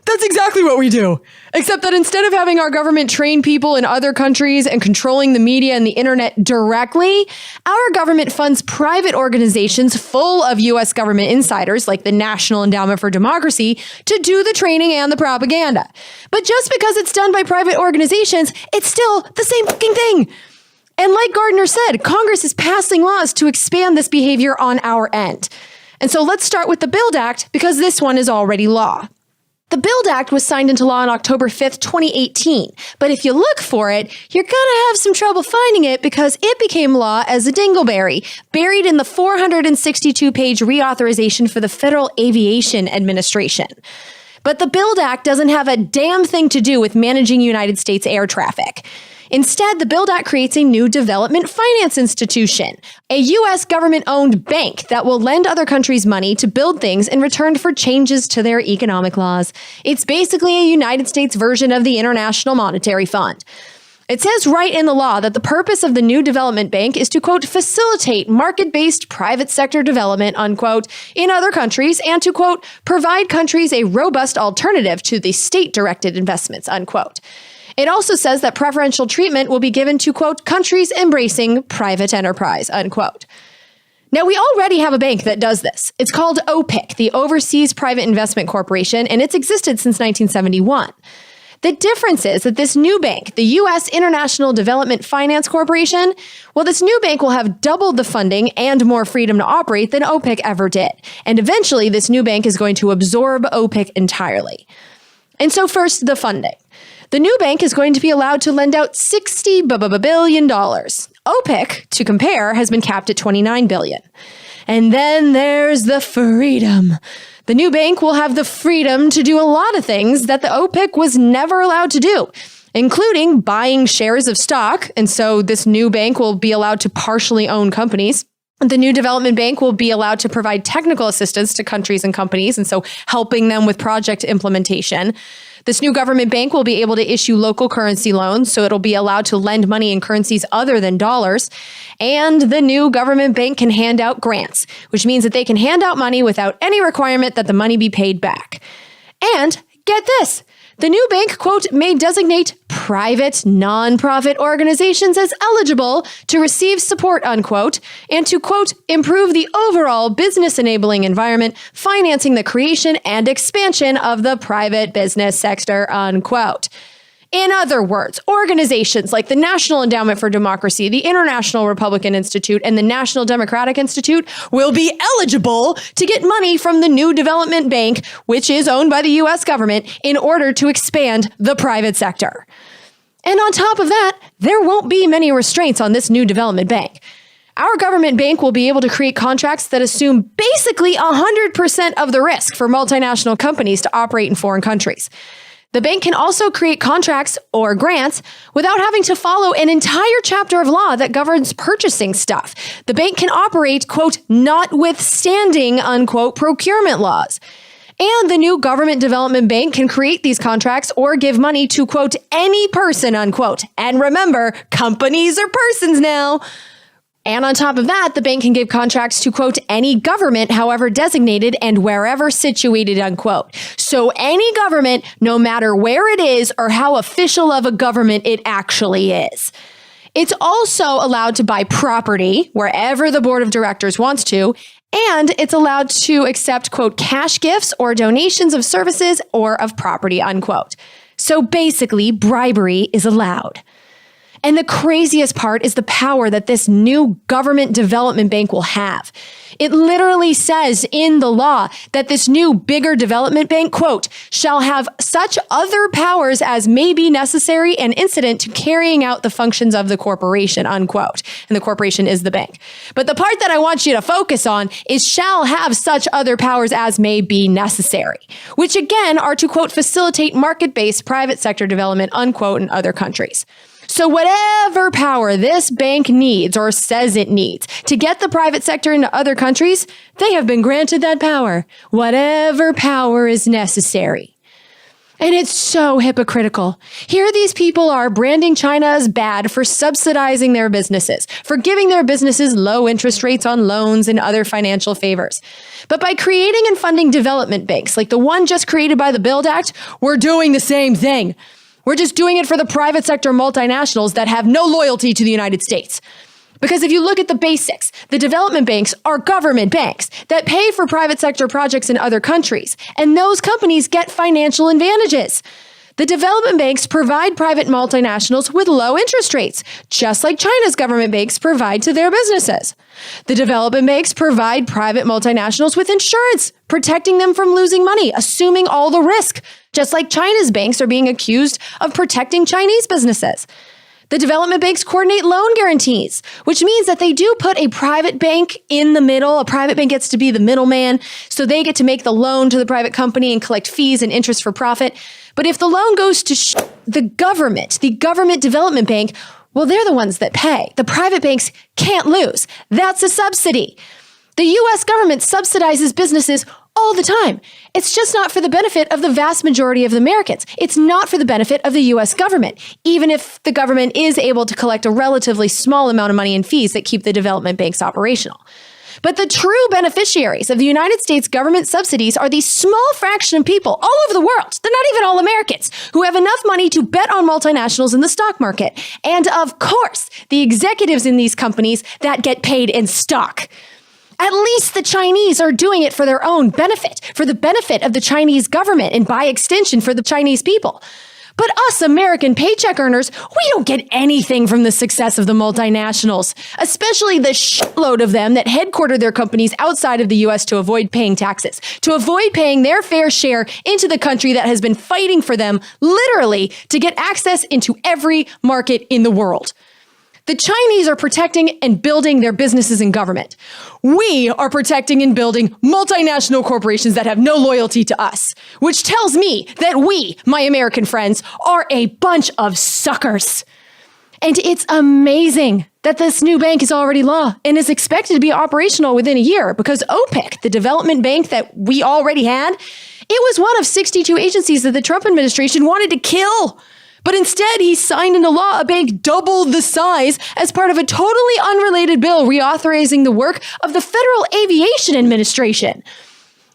That's exactly what we do. Except that instead of having our government train people in other countries and controlling the media and the internet directly, our government funds private organizations full of U.S. government insiders, like the National Endowment for Democracy, to do the training and the propaganda. But just because it's done by private organizations, it's still the same fucking thing. And like Gardner said, Congress is passing laws to expand this behavior on our end. And so let's start with the BUILD Act, because this one is already law. The BUILD Act was signed into law on October 5th, 2018. But if you look for it, you're going to have some trouble finding it because it became law as a dingleberry, buried in the 462-page reauthorization for the Federal Aviation Administration. But the BUILD Act doesn't have a damn thing to do with managing United States air traffic. Instead, the BUILD Act creates a new development finance institution, a U.S. government-owned bank that will lend other countries money to build things in return for changes to their economic laws. It's basically a United States version of the International Monetary Fund. It says right in the law that the purpose of the new development bank is to, quote, facilitate market-based private sector development, unquote, in other countries and to, quote, provide countries a robust alternative to the state-directed investments, unquote. It also says that preferential treatment will be given to, quote, countries embracing private enterprise, unquote. Now, we already have a bank that does this. It's called OPIC, the Overseas Private Investment Corporation, and it's existed since 1971. The difference is that this new bank, the U.S. International Development Finance Corporation, well, this new bank will have doubled the funding and more freedom to operate than OPIC ever did. And eventually, this new bank is going to absorb OPIC entirely. And so first, the funding. The new bank is going to be allowed to lend out $60 billion. OPIC, to compare, has been capped at $29 billion. And then there's the freedom. The new bank will have the freedom to do a lot of things that the OPIC was never allowed to do, including buying shares of stock. And so this new bank will be allowed to partially own companies. The new development bank will be allowed to provide technical assistance to countries and companies, and so helping them with project implementation. This new government bank will be able to issue local currency loans, so it'll be allowed to lend money in currencies other than dollars. And the new government bank can hand out grants, which means that they can hand out money without any requirement that the money be paid back. And get this, the new bank, quote, may designate private nonprofit organizations as eligible to receive support, unquote, and to, quote, improve the overall business enabling environment, financing the creation and expansion of the private business sector, unquote. In other words, organizations like the National Endowment for Democracy, the International Republican Institute, and the National Democratic Institute will be eligible to get money from the new development bank, which is owned by the U.S. government, in order to expand the private sector. And on top of that, there won't be many restraints on this new development bank. Our government bank will be able to create contracts that assume basically 100% of the risk for multinational companies to operate in foreign countries. The bank can also create contracts or grants without having to follow an entire chapter of law that governs purchasing stuff. The bank can operate, quote, notwithstanding, unquote, procurement laws. And the new government development bank can create these contracts or give money to, quote, any person, unquote. And remember, companies are persons now. And on top of that, the bank can give contracts to, quote, any government, however designated and wherever situated, unquote. So any government, no matter where it is or how official of a government it actually is. It's also allowed to buy property wherever the board of directors wants to, and it's allowed to accept, quote, cash gifts or donations of services or of property, unquote. So basically, bribery is allowed. And the craziest part is the power that this new government development bank will have. It literally says in the law that this new bigger development bank, quote, shall have such other powers as may be necessary and incident to carrying out the functions of the corporation, unquote. And the corporation is the bank. But the part that I want you to focus on is shall have such other powers as may be necessary, which again are to, quote, facilitate market-based private sector development, unquote, in other countries. So whatever power this bank needs or says it needs to get the private sector into other countries, they have been granted that power, whatever power is necessary. And it's so hypocritical. Here these people are branding China as bad for subsidizing their businesses, for giving their businesses low interest rates on loans and other financial favors. But by creating and funding development banks like the one just created by the Build Act, we're doing the same thing. We're just doing it for the private sector multinationals that have no loyalty to the United States. Because if you look at the basics, the development banks are government banks that pay for private sector projects in other countries, and those companies get financial advantages. The development banks provide private multinationals with low interest rates, just like China's government banks provide to their businesses. The development banks provide private multinationals with insurance, protecting them from losing money, assuming all the risk, just like China's banks are being accused of protecting Chinese businesses. The development banks coordinate loan guarantees, which means that they do put a private bank in the middle. A private bank gets to be the middleman, so they get to make the loan to the private company and collect fees and interest for profit. But if the loan goes to the government development bank, well, they're the ones that pay. The private banks can't lose. That's a subsidy. The U.S. government subsidizes businesses all the time. It's just not for the benefit of the vast majority of the Americans. It's not for the benefit of the U.S. government, even if the government is able to collect a relatively small amount of money in fees that keep the development banks operational. But the true beneficiaries of the United States government subsidies are these small fraction of people all over the world. They're not even all Americans who have enough money to bet on multinationals in the stock market. And of course, the executives in these companies that get paid in stock. At least the Chinese are doing it for their own benefit, for the benefit of the Chinese government, and by extension for the Chinese people. But us American paycheck earners, we don't get anything from the success of the multinationals, especially the shitload of them that headquarter their companies outside of the U.S. to avoid paying taxes, to avoid paying their fair share into the country that has been fighting for them, literally, to get access into every market in the world. The Chinese are protecting and building their businesses and government. We are protecting and building multinational corporations that have no loyalty to us, which tells me that we, my American friends, are a bunch of suckers. And it's amazing that this new bank is already law and is expected to be operational within a year because OPIC, the development bank that we already had, it was one of 62 agencies that the Trump administration wanted to kill. But instead, he signed into law a bank double the size as part of a totally unrelated bill reauthorizing the work of the Federal Aviation Administration.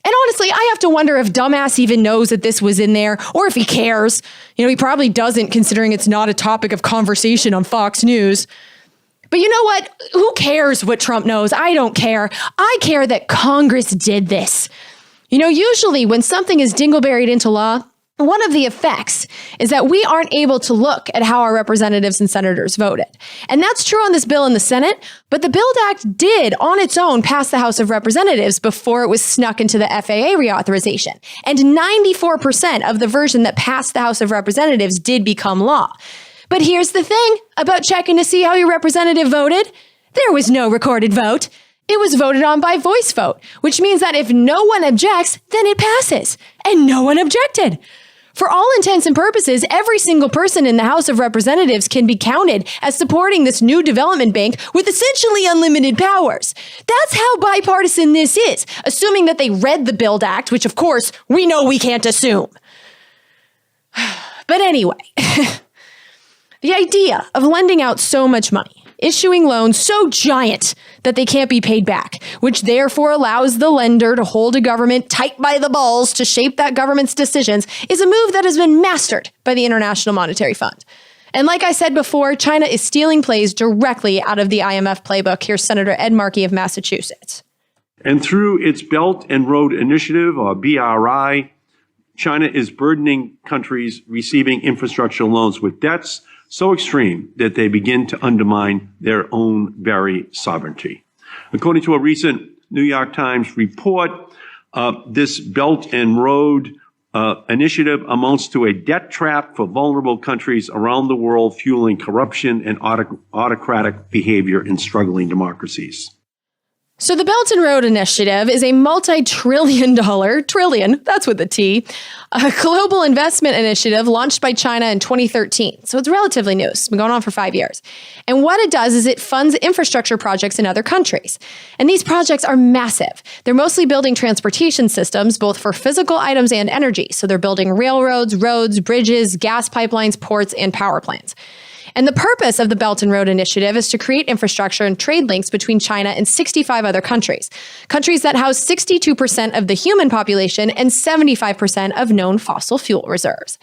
And honestly, I have to wonder if dumbass even knows that this was in there or if he cares. You know, he probably doesn't, considering it's not a topic of conversation on Fox News. But you know what? Who cares what Trump knows? I don't care. I care that Congress did this. You know, usually when something is dingleberried into law, one of the effects is that we aren't able to look at how our representatives and senators voted. And that's true on this bill in the Senate, but the BUILD Act did on its own pass the House of Representatives before it was snuck into the FAA reauthorization. And 94% of the version that passed the House of Representatives did become law. But here's the thing about checking to see how your representative voted. There was no recorded vote. It was voted on by voice vote, which means that if no one objects, then it passes. And no one objected. For all intents and purposes, every single person in the House of Representatives can be counted as supporting this new development bank with essentially unlimited powers. That's how bipartisan this is, assuming that they read the BUILD Act, which of course we know we can't assume. But anyway, the idea of lending out so much money, issuing loans so giant that they can't be paid back, which therefore allows the lender to hold a government tight by the balls to shape that government's decisions, is a move that has been mastered by the International Monetary Fund. And like I said before, China is stealing plays directly out of the IMF playbook. Here's Senator Ed Markey of Massachusetts. And through its Belt and Road Initiative, or BRI, China is burdening countries receiving infrastructure loans with debts so extreme that they begin to undermine their own very sovereignty. According to a recent New York Times report, this Belt and Road initiative amounts to a debt trap for vulnerable countries around the world, fueling corruption and autocratic behavior in struggling democracies. So the Belt and Road Initiative is a multi-trillion-dollar, trillion, that's with a T, a global investment initiative launched by China in 2013. So it's relatively new. It's been going on for 5 years. And what it does is it funds infrastructure projects in other countries. And these projects are massive. They're mostly building transportation systems, both for physical items and energy. So they're building railroads, roads, bridges, gas pipelines, ports, and power plants. And the purpose of the Belt and Road Initiative is to create infrastructure and trade links between China and 65 other countries. Countries that house 62% of the human population and 75% of known fossil fuel reserves.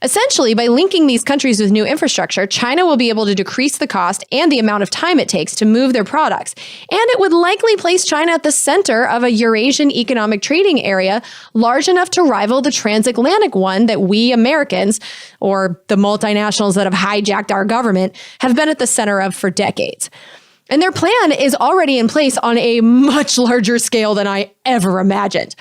Essentially, by linking these countries with new infrastructure, China will be able to decrease the cost and the amount of time it takes to move their products. And it would likely place China at the center of a Eurasian economic trading area large enough to rival the transatlantic one that we Americans, or the multinationals that have hijacked our government, have been at the center of for decades. And their plan is already in place on a much larger scale than I ever imagined.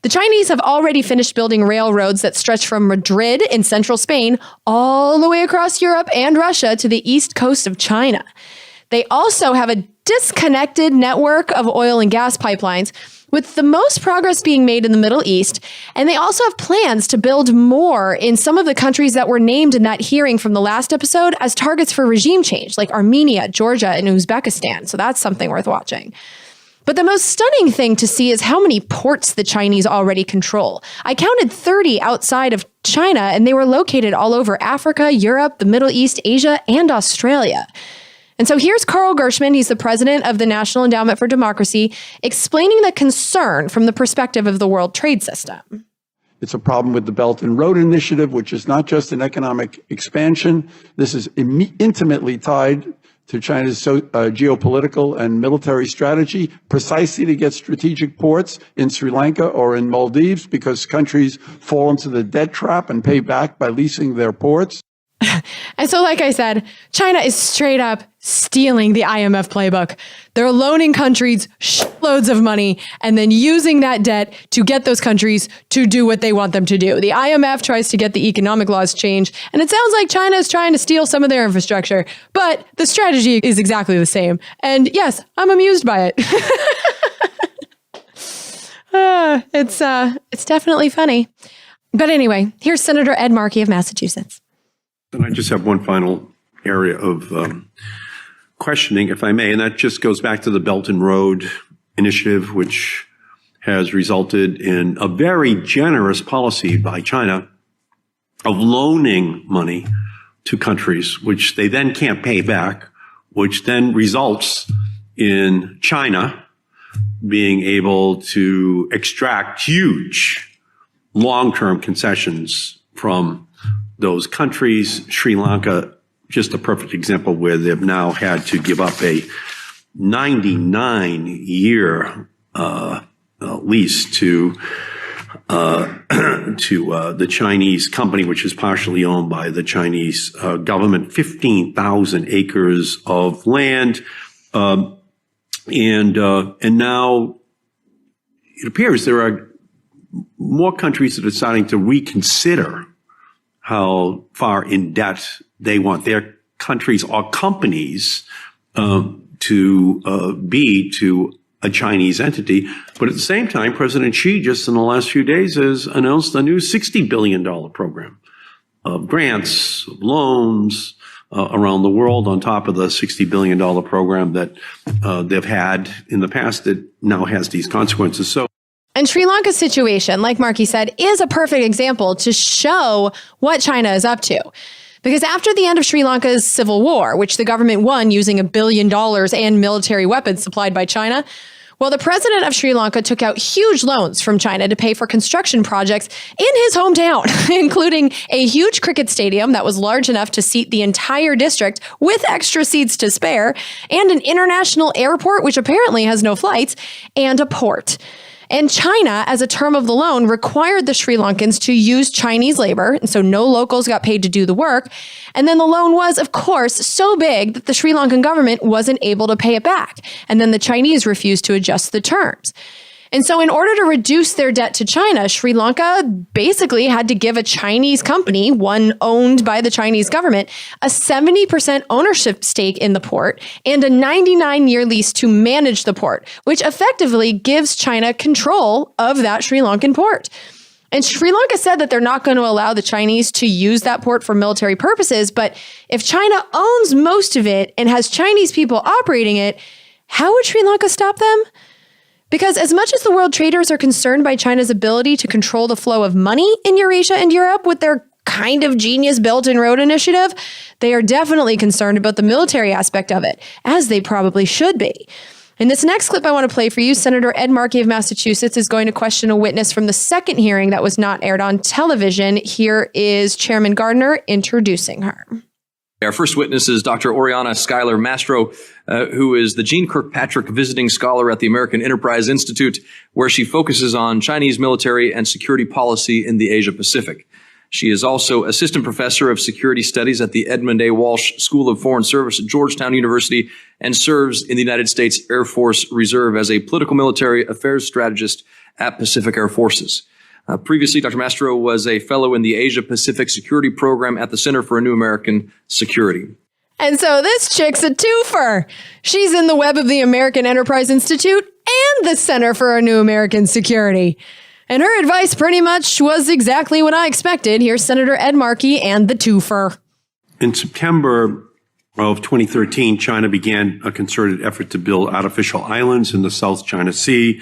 The Chinese have already finished building railroads that stretch from Madrid in central Spain all the way across Europe and Russia to the east coast of China. They also have a disconnected network of oil and gas pipelines, with the most progress being made in the Middle East. And they also have plans to build more in some of the countries that were named in that hearing from the last episode as targets for regime change, like Armenia, Georgia, and Uzbekistan. So that's something worth watching. But the most stunning thing to see is how many ports the Chinese already control. I counted 30 outside of China, and they were located all over Africa, Europe, the Middle East, Asia, and Australia. And so here's Carl Gershman, he's the president of the National Endowment for Democracy, explaining the concern from the perspective of the World Trade System. It's a problem with the Belt and Road Initiative, which is not just an economic expansion. This is intimately tied to China's geopolitical and military strategy, precisely to get strategic ports in Sri Lanka or in Maldives, because countries fall into the debt trap and pay back by leasing their ports. And so, like I said, China is straight up stealing the IMF playbook. They're loaning countries shitloads of money and then using that debt to get those countries to do what they want them to do. The IMF tries to get the economic laws changed, and it sounds like China is trying to steal some of their infrastructure, but the strategy is exactly the same. And yes, I'm amused by it. It's definitely funny. But anyway, here's Senator Ed Markey of Massachusetts. And I just have one final area of questioning, if I may, and that just goes back to the Belt and Road Initiative, which has resulted in a very generous policy by China of loaning money to countries, which they then can't pay back, which then results in China being able to extract huge long-term concessions from those countries. Sri Lanka, just a perfect example where they've now had to give up a 99-year lease to the Chinese company, which is partially owned by the Chinese government, 15,000 acres of land. And now it appears there are more countries that are starting to reconsider how far in debt they want their countries or companies to be to a Chinese entity. But at the same time, President Xi just in the last few days has announced a new $60 billion program of grants, of loans around the world on top of the $60 billion program that they've had in the past that now has these consequences. So. And Sri Lanka's situation, like Markey said, is a perfect example to show what China is up to. Because after the end of Sri Lanka's civil war, which the government won using $1 billion and military weapons supplied by China, well, the president of Sri Lanka took out huge loans from China to pay for construction projects in his hometown, including a huge cricket stadium that was large enough to seat the entire district with extra seats to spare, and an international airport, which apparently has no flights, and a port. And China, as a term of the loan, required the Sri Lankans to use Chinese labor, and so no locals got paid to do the work. And then the loan was, of course, so big that the Sri Lankan government wasn't able to pay it back. And then the Chinese refused to adjust the terms. And so in order to reduce their debt to China, Sri Lanka basically had to give a Chinese company, one owned by the Chinese government, a 70% ownership stake in the port and a 99-year lease to manage the port, which effectively gives China control of that Sri Lankan port. And Sri Lanka said that they're not going to allow the Chinese to use that port for military purposes, but if China owns most of it and has Chinese people operating it, how would Sri Lanka stop them? Because as much as the world traders are concerned by China's ability to control the flow of money in Eurasia and Europe with their kind of genius Belt and Road Initiative, they are definitely concerned about the military aspect of it, as they probably should be. In this next clip I want to play for you, Senator Ed Markey of Massachusetts is going to question a witness from the second hearing that was not aired on television. Here is Chairman Gardner introducing her. Our first witness is Dr. Oriana Schuyler Mastro, who is the Jeane Kirkpatrick Visiting Scholar at the American Enterprise Institute, where she focuses on Chinese military and security policy in the Asia Pacific. She is also Assistant Professor of Security Studies at the Edmund A. Walsh School of Foreign Service at Georgetown University and serves in the United States Air Force Reserve as a political military affairs strategist at Pacific Air Forces. Previously, Dr. Mastro was a fellow in the Asia Pacific Security Program at the Center for a New American Security. And so this chick's a twofer. She's in the web of the American Enterprise Institute and the Center for a New American Security. And her advice pretty much was exactly what I expected. Here's Senator Ed Markey and the twofer. In September of 2013, China began a concerted effort to build artificial islands in the South China Sea.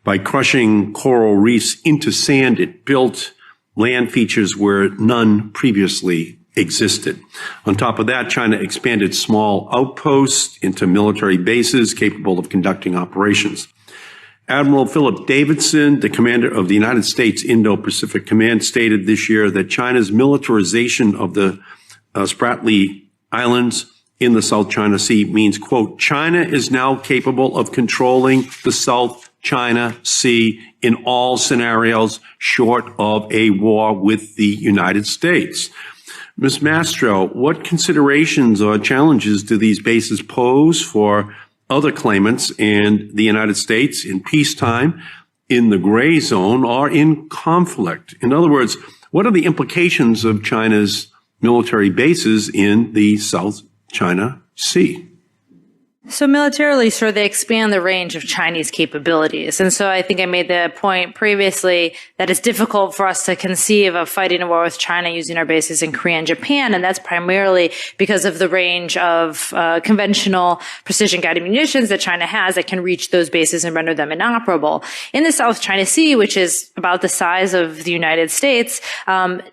By crushing coral reefs into sand, it built land features where none previously existed. On top of that, China expanded small outposts into military bases capable of conducting operations. Admiral Philip Davidson, the commander of the United States Indo-Pacific Command, stated this year that China's militarization of the Spratly Islands in the South China Sea means, quote, China is now capable of controlling the South China Sea in all scenarios short of a war with the United States. Ms. Mastro, what considerations or challenges do these bases pose for other claimants and the United States in peacetime, in the gray zone, or in conflict? In other words, what are the implications of China's military bases in the South China Sea? So militarily, sure, they expand the range of Chinese capabilities. And so I think I made the point previously that it's difficult for us to conceive of fighting a war with China using our bases in Korea and Japan. And that's primarily because of the range of conventional precision-guided munitions that China has that can reach those bases and render them inoperable. In the South China Sea, which is about the size of the United States,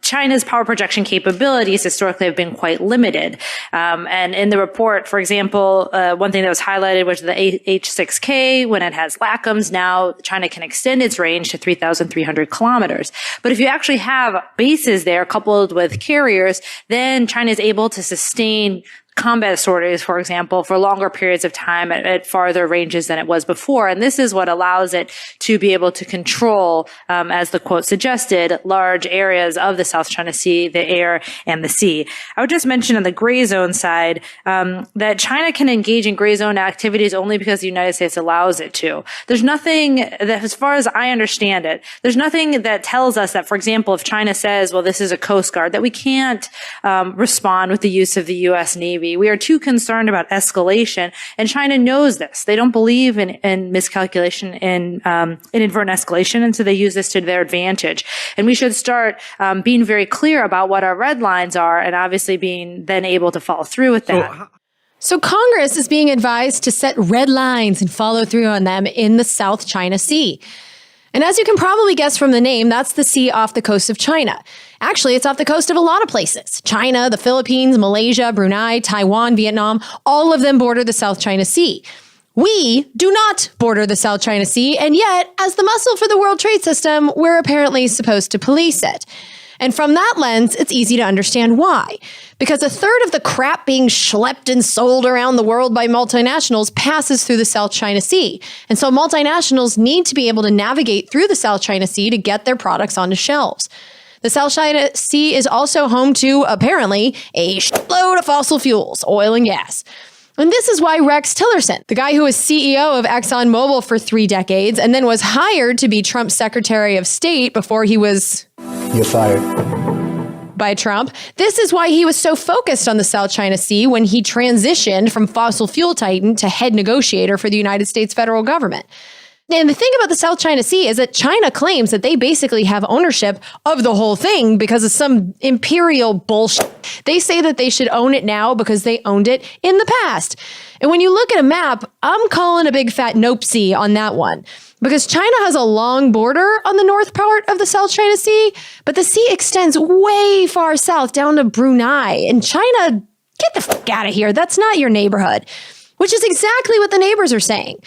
China's power projection capabilities historically have been quite limited. And in the report, for example, one thing that was highlighted was the H-6K. When it has LACMs, now China can extend its range to 3,300 kilometers. But if you actually have bases there coupled with carriers, then China is able to sustain combat sorties, for example, for longer periods of time at farther ranges than it was before. And this is what allows it to be able to control, as the quote suggested, large areas of the South China Sea, the air, and the sea. I would just mention on the gray zone side that China can engage in gray zone activities only because the United States allows it to. There's nothing that, as far as I understand it, there's nothing that tells us that, for example, if China says, well, this is a Coast Guard, that we can't respond with the use of the U.S. Navy. We are too concerned about escalation, and China knows this. They don't believe in miscalculation, in inadvertent escalation, and so they use this to their advantage. And we should start being very clear about what our red lines are, and obviously being then able to follow through with that. So Congress is being advised to set red lines and follow through on them in the South China Sea. And as you can probably guess from the name, that's the sea off the coast of China. Actually, it's off the coast of a lot of places. China, the Philippines, Malaysia, Brunei, Taiwan, Vietnam, all of them border the South China Sea. We do not border the South China Sea, and yet, as the muscle for the World Trade System, we're apparently supposed to police it. And from that lens, it's easy to understand why. Because a third of the crap being schlepped and sold around the world by multinationals passes through the South China Sea. And so multinationals need to be able to navigate through the South China Sea to get their products onto shelves. The South China Sea is also home to, apparently, a shitload of fossil fuels, oil and gas. And this is why Rex Tillerson, the guy who was CEO of ExxonMobil for 3 decades and then was hired to be Trump's Secretary of State before he was... You're fired. By Trump. This is why he was so focused on the South China Sea when he transitioned from fossil fuel titan to head negotiator for the United States federal government. And the thing about the South China Sea is that China claims that they basically have ownership of the whole thing because of some imperial bullshit. They say that they should own it now because they owned it in the past. And when you look at a map, I'm calling a big fat nope-see on that one. Because China has a long border on the north part of the South China Sea, but the sea extends way far south down to Brunei. And China, get the fuck out of here. That's not your neighborhood. Which is exactly what the neighbors are saying.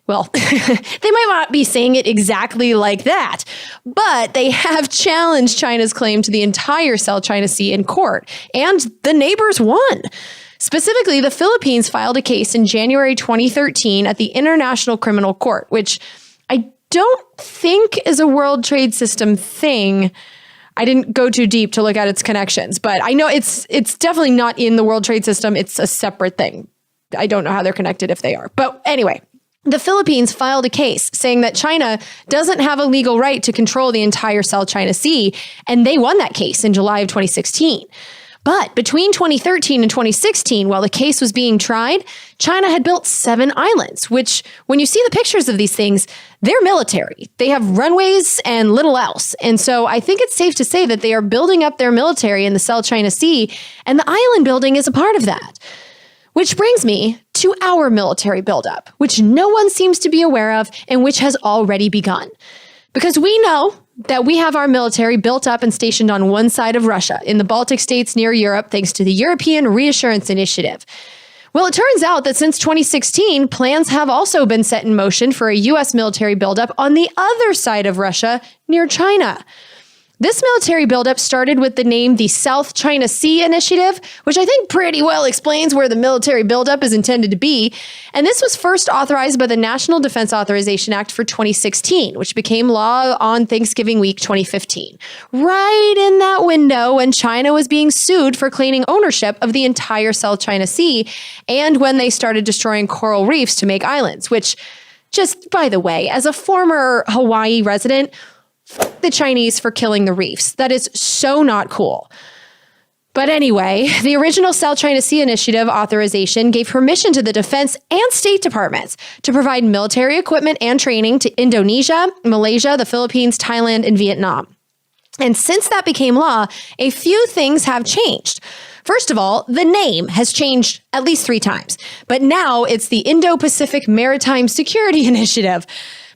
Well, they might not be saying it exactly like that, but they have challenged China's claim to the entire South China Sea in court, and the neighbors won. Specifically, the Philippines filed a case in January 2013 at the International Criminal Court, which I don't think is a World Trade System thing. I didn't go too deep to look at its connections, but I know it's definitely not in the World Trade System. It's a separate thing. I don't know how they're connected if they are. But anyway, the Philippines filed a case saying that China doesn't have a legal right to control the entire South China Sea, and they won that case in July of 2016. But between 2013 and 2016, while the case was being tried, China had built 7 islands, which, when you see the pictures of these things, they're military. They have runways and little else. And so I think it's safe to say that they are building up their military in the South China Sea, and the island building is a part of that. Which brings me to our military buildup, which no one seems to be aware of and which has already begun. Because we know that we have our military built up and stationed on one side of Russia, in the Baltic states near Europe, thanks to the European Reassurance Initiative. Well, it turns out that since 2016, plans have also been set in motion for a U.S. military buildup on the other side of Russia, near China. This military buildup started with the name the South China Sea Initiative, which I think pretty well explains where the military buildup is intended to be. And this was first authorized by the National Defense Authorization Act for 2016, which became law on Thanksgiving week 2015. Right in that window when China was being sued for claiming ownership of the entire South China Sea, and when they started destroying coral reefs to make islands, which, just by the way, as a former Hawaii resident, the Chinese for killing the reefs. That is so not cool. But anyway, the original South China Sea Initiative authorization gave permission to the Defense and State Departments to provide military equipment and training to Indonesia, Malaysia, the Philippines, Thailand, and Vietnam. And since that became law, a few things have changed. First of all, the name has changed at least 3 times, but now it's the Indo-Pacific Maritime Security Initiative.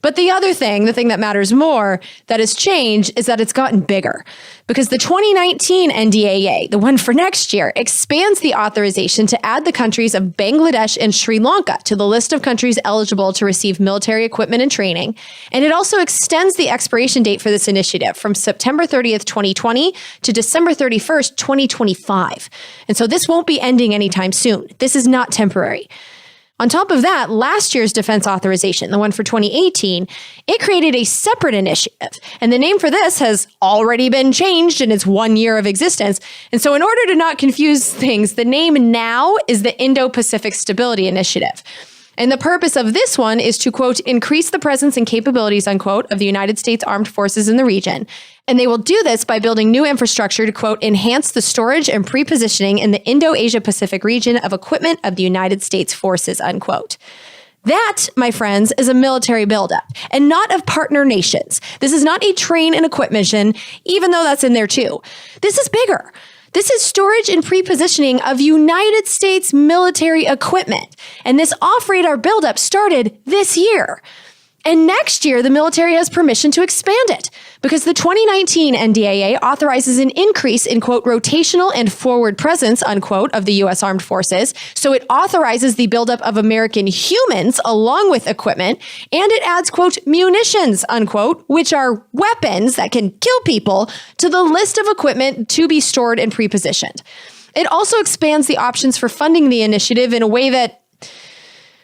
But the other thing, the thing that matters more, that has changed is that it's gotten bigger. Because the 2019 NDAA, the one for next year, expands the authorization to add the countries of Bangladesh and Sri Lanka to the list of countries eligible to receive military equipment and training. And it also extends the expiration date for this initiative from September 30th, 2020 to December 31st, 2025. And so this won't be ending anytime soon. This is not temporary. On top of that, last year's defense authorization, the one for 2018, it created a separate initiative. And the name for this has already been changed in its 1 year of existence. And so in order to not confuse things, the name now is the Indo-Pacific Stability Initiative. And the purpose of this one is to, quote, increase the presence and capabilities, unquote, of the United States Armed Forces in the region. And they will do this by building new infrastructure to, quote, enhance the storage and pre-positioning in the Indo-Asia-Pacific region of equipment of the United States forces, unquote. That, my friends, is a military buildup, and not of partner nations. This is not a train and equip mission, even though that's in there too. This is bigger. This is storage and pre-positioning of United States military equipment. And this off-radar buildup started this year. And next year, the military has permission to expand it because the 2019 NDAA authorizes an increase in, quote, rotational and forward presence, unquote, of the U.S. Armed Forces. So it authorizes the buildup of American humans along with equipment, and it adds, quote, munitions, unquote, which are weapons that can kill people, to the list of equipment to be stored and pre-positioned. It also expands the options for funding the initiative in a way that,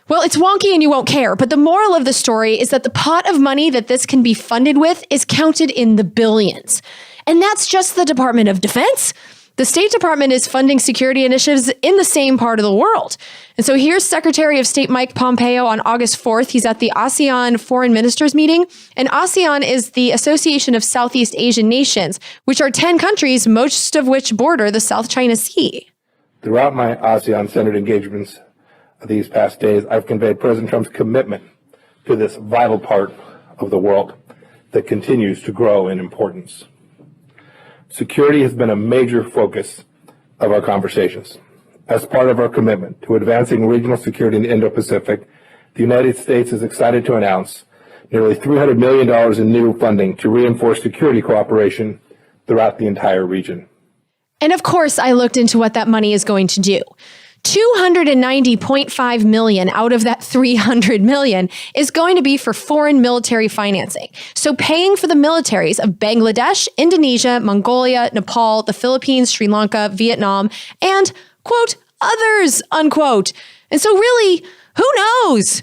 well, it's wonky and you won't care, but the moral of the story is that the pot of money that this can be funded with is counted in the billions. And that's just the Department of Defense. The State Department is funding security initiatives in the same part of the world. And so here's Secretary of State Mike Pompeo on August 4th. He's at the ASEAN Foreign Ministers meeting. And ASEAN is the Association of Southeast Asian Nations, which are 10 countries, most of which border the South China Sea. Throughout my ASEAN Senate engagements these past days, I've conveyed President Trump's commitment to this vital part of the world that continues to grow in importance. Security has been a major focus of our conversations. As part of our commitment to advancing regional security in the Indo-Pacific, the United States is excited to announce nearly $300 million in new funding to reinforce security cooperation throughout the entire region. And of course, I looked into what that money is going to do. $290.5 million out of that $300 million is going to be for foreign military financing. So paying for the militaries of Bangladesh, Indonesia, Mongolia, Nepal, the Philippines, Sri Lanka, Vietnam, and, quote, others, unquote. And so really, who knows?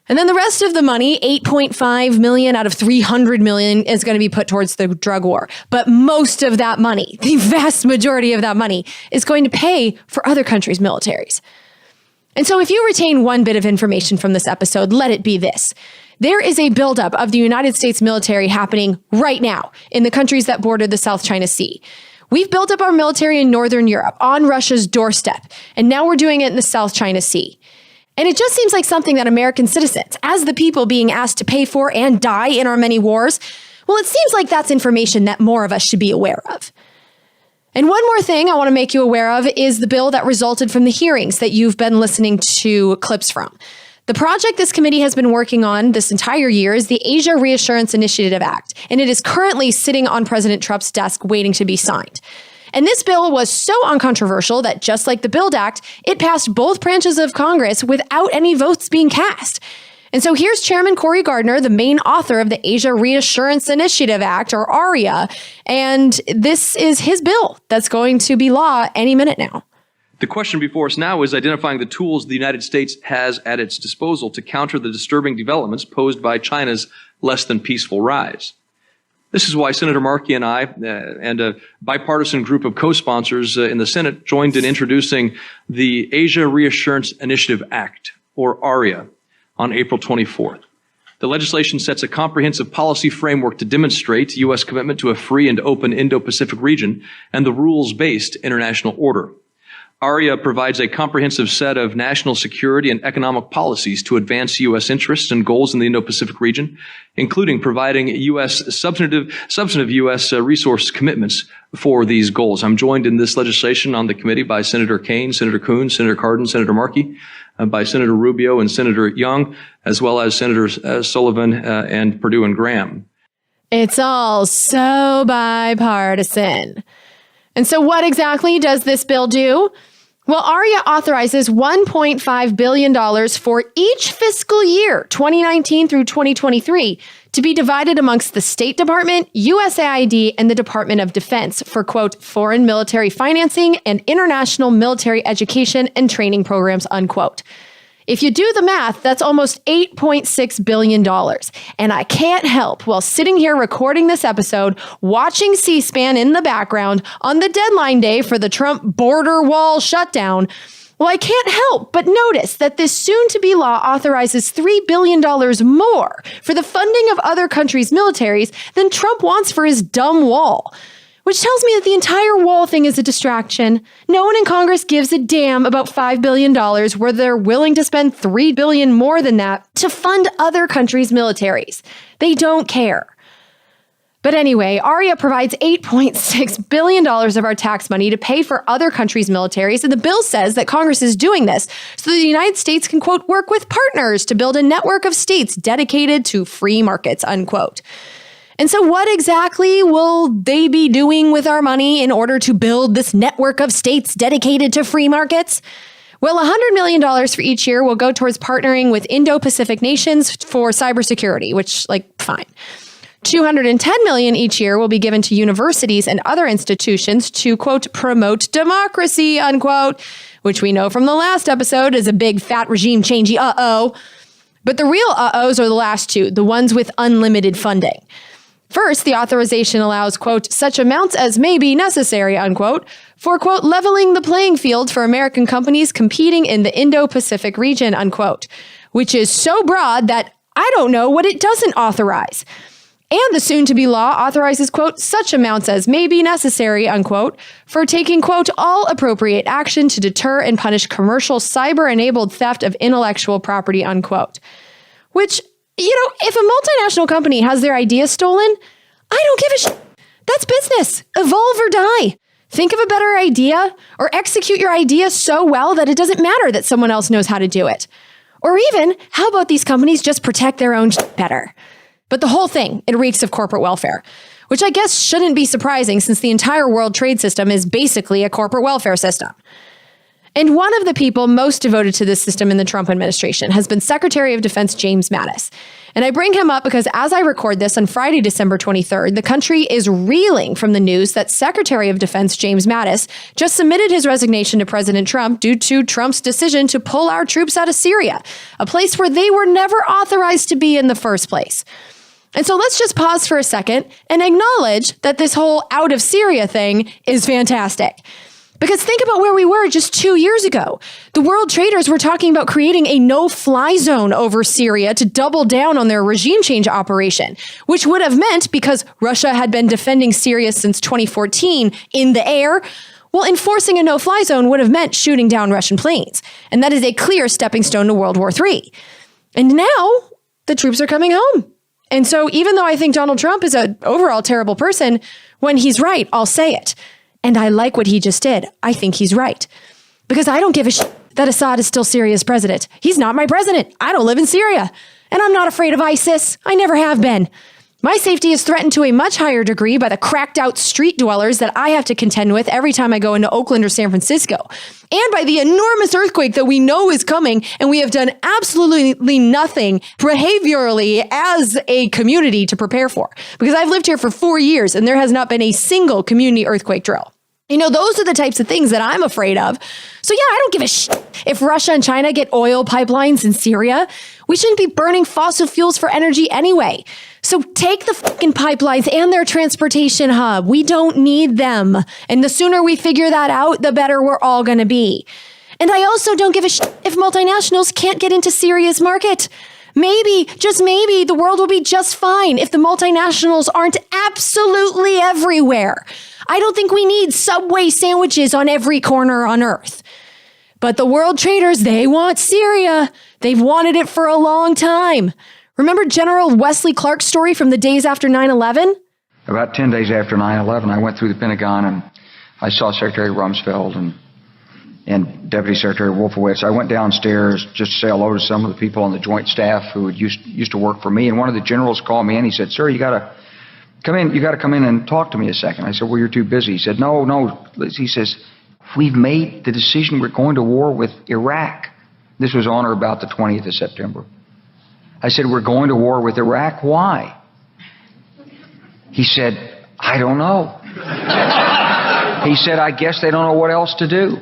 And then the rest of the money, $8.5 million out of $300 million, is going to be put towards the drug war. But most of that money, the vast majority of that money, is going to pay for other countries' militaries. And so if you retain one bit of information from this episode, let it be this. There is a buildup of the United States military happening right now in the countries that border the South China Sea. We've built up our military in Northern Europe on Russia's doorstep, and now we're doing it in the South China Sea. And it just seems like something that American citizens, as the people being asked to pay for and die in our many wars, well, it seems like that's information that more of us should be aware of. And one more thing I want to make you aware of is the bill that resulted from the hearings that you've been listening to clips from. The project this committee has been working on this entire year is the Asia Reassurance Initiative Act, and it is currently sitting on President Trump's desk waiting to be signed. And this bill was so uncontroversial that just like the BUILD Act, it passed both branches of Congress without any votes being cast. And so here's Chairman Cory Gardner, the main author of the Asia Reassurance Initiative Act, or ARIA. And this is his bill that's going to be law any minute now. The question before us now is identifying the tools the United States has at its disposal to counter the disturbing developments posed by China's less than peaceful rise. This is why Senator Markey and I, and a bipartisan group of co-sponsors in the Senate, joined in introducing the Asia Reassurance Initiative Act, or ARIA, on April 24th. The legislation sets a comprehensive policy framework to demonstrate U.S. commitment to a free and open Indo-Pacific region and the rules-based international order. ARIA provides a comprehensive set of national security and economic policies to advance U.S. interests and goals in the Indo-Pacific region, including providing U.S. substantive U.S. resource commitments for these goals. I'm joined in this legislation on the committee by Senator Kaine, Senator Coons, Senator Cardin, Senator Markey, by Senator Rubio and Senator Young, as well as Senators Sullivan and Perdue and Graham. It's all so bipartisan. And so what exactly does this bill do? Well, ARIA authorizes $1.5 billion for each fiscal year, 2019 through 2023, to be divided amongst the State Department, USAID, and the Department of Defense for, quote, foreign military financing and international military education and training programs, unquote. If you do the math, that's almost $8.6 billion. And I can't help, while sitting here recording this episode, watching C-SPAN in the background on the deadline day for the Trump border wall shutdown, well, I can't help but notice that this soon-to-be law authorizes $3 billion more for the funding of other countries' militaries than Trump wants for his dumb wall. Which tells me that the entire wall thing is a distraction. No one in Congress gives a damn about $5 billion, where they're willing to spend $3 billion more than that to fund other countries' militaries. They don't care. But anyway, ARIA provides $8.6 billion of our tax money to pay for other countries' militaries, and the bill says that Congress is doing this so the United States can, quote, work with partners to build a network of states dedicated to free markets, unquote. And so what exactly will they be doing with our money in order to build this network of states dedicated to free markets? Well, $100 million for each year will go towards partnering with Indo-Pacific nations for cybersecurity, which, fine. $210 million each year will be given to universities and other institutions to, quote, promote democracy, unquote, which we know from the last episode is a big fat regime changey uh-oh. But the real uh-ohs are the last two, the ones with unlimited funding. First, the authorization allows, quote, such amounts as may be necessary, unquote, for, quote, leveling the playing field for American companies competing in the Indo-Pacific region, unquote, which is so broad that I don't know what it doesn't authorize. And the soon-to-be law authorizes, quote, such amounts as may be necessary, unquote, for taking, quote, all appropriate action to deter and punish commercial cyber-enabled theft of intellectual property, unquote, which, if a multinational company has their idea stolen, I don't give a shit. That's business. Evolve or die. Think of a better idea or execute your idea so well that it doesn't matter that someone else knows how to do it. Or even, how about these companies just protect their own shit better? But the whole thing, it reeks of corporate welfare, which I guess shouldn't be surprising since the entire world trade system is basically a corporate welfare system. And one of the people most devoted to this system in the Trump administration has been Secretary of Defense James Mattis. And I bring him up because as I record this on Friday, December 23rd, the country is reeling from the news that Secretary of Defense James Mattis just submitted his resignation to President Trump due to Trump's decision to pull our troops out of Syria, a place where they were never authorized to be in the first place. And so let's just pause for a second and acknowledge that this whole out of Syria thing is fantastic. Because think about where we were just 2 years ago. The world traders were talking about creating a no-fly zone over Syria to double down on their regime change operation, which would have meant, because Russia had been defending Syria since 2014 in the air, well, enforcing a no-fly zone would have meant shooting down Russian planes. And that is a clear stepping stone to World War III. And now the troops are coming home. And so even though I think Donald Trump is an overall terrible person, when he's right, I'll say it. And I like what he just did. I think he's right. Because I don't give a shit that Assad is still Syria's president. He's not my president. I don't live in Syria. And I'm not afraid of ISIS. I never have been. My safety is threatened to a much higher degree by the cracked out street dwellers that I have to contend with every time I go into Oakland or San Francisco, and by the enormous earthquake that we know is coming, and we have done absolutely nothing behaviorally as a community to prepare for. Because I've lived here for 4 years and there has not been a single community earthquake drill. You know, those are the types of things that I'm afraid of. So yeah, I don't give a shit if Russia and China get oil pipelines in Syria. We shouldn't be burning fossil fuels for energy anyway. So take the fucking pipelines and their transportation hub. We don't need them. And the sooner we figure that out, the better we're all going to be. And I also don't give a shit if multinationals can't get into Syria's market. Maybe, just maybe, the world will be just fine if the multinationals aren't absolutely everywhere. I don't think we need Subway sandwiches on every corner on Earth. But the world traders, they want Syria. They've wanted it for a long time. Remember General Wesley Clark's story from the days after 9/11? About 10 days after 9/11, I went through the Pentagon and I saw Secretary Rumsfeld and Deputy Secretary Wolfowitz. I went downstairs just to say hello to some of the people on the Joint Staff who had used to work for me. And one of the generals called me in. He said, "Sir, you got to come in. You got to come in and talk to me a second." I said, "Well, you're too busy." He said, No. He says, "We've made the decision. We're going to war with Iraq." This was on or about the 20th of September. I said, "We're going to war with Iraq. Why?" He said, "I don't know." He said, "I guess they don't know what else to do."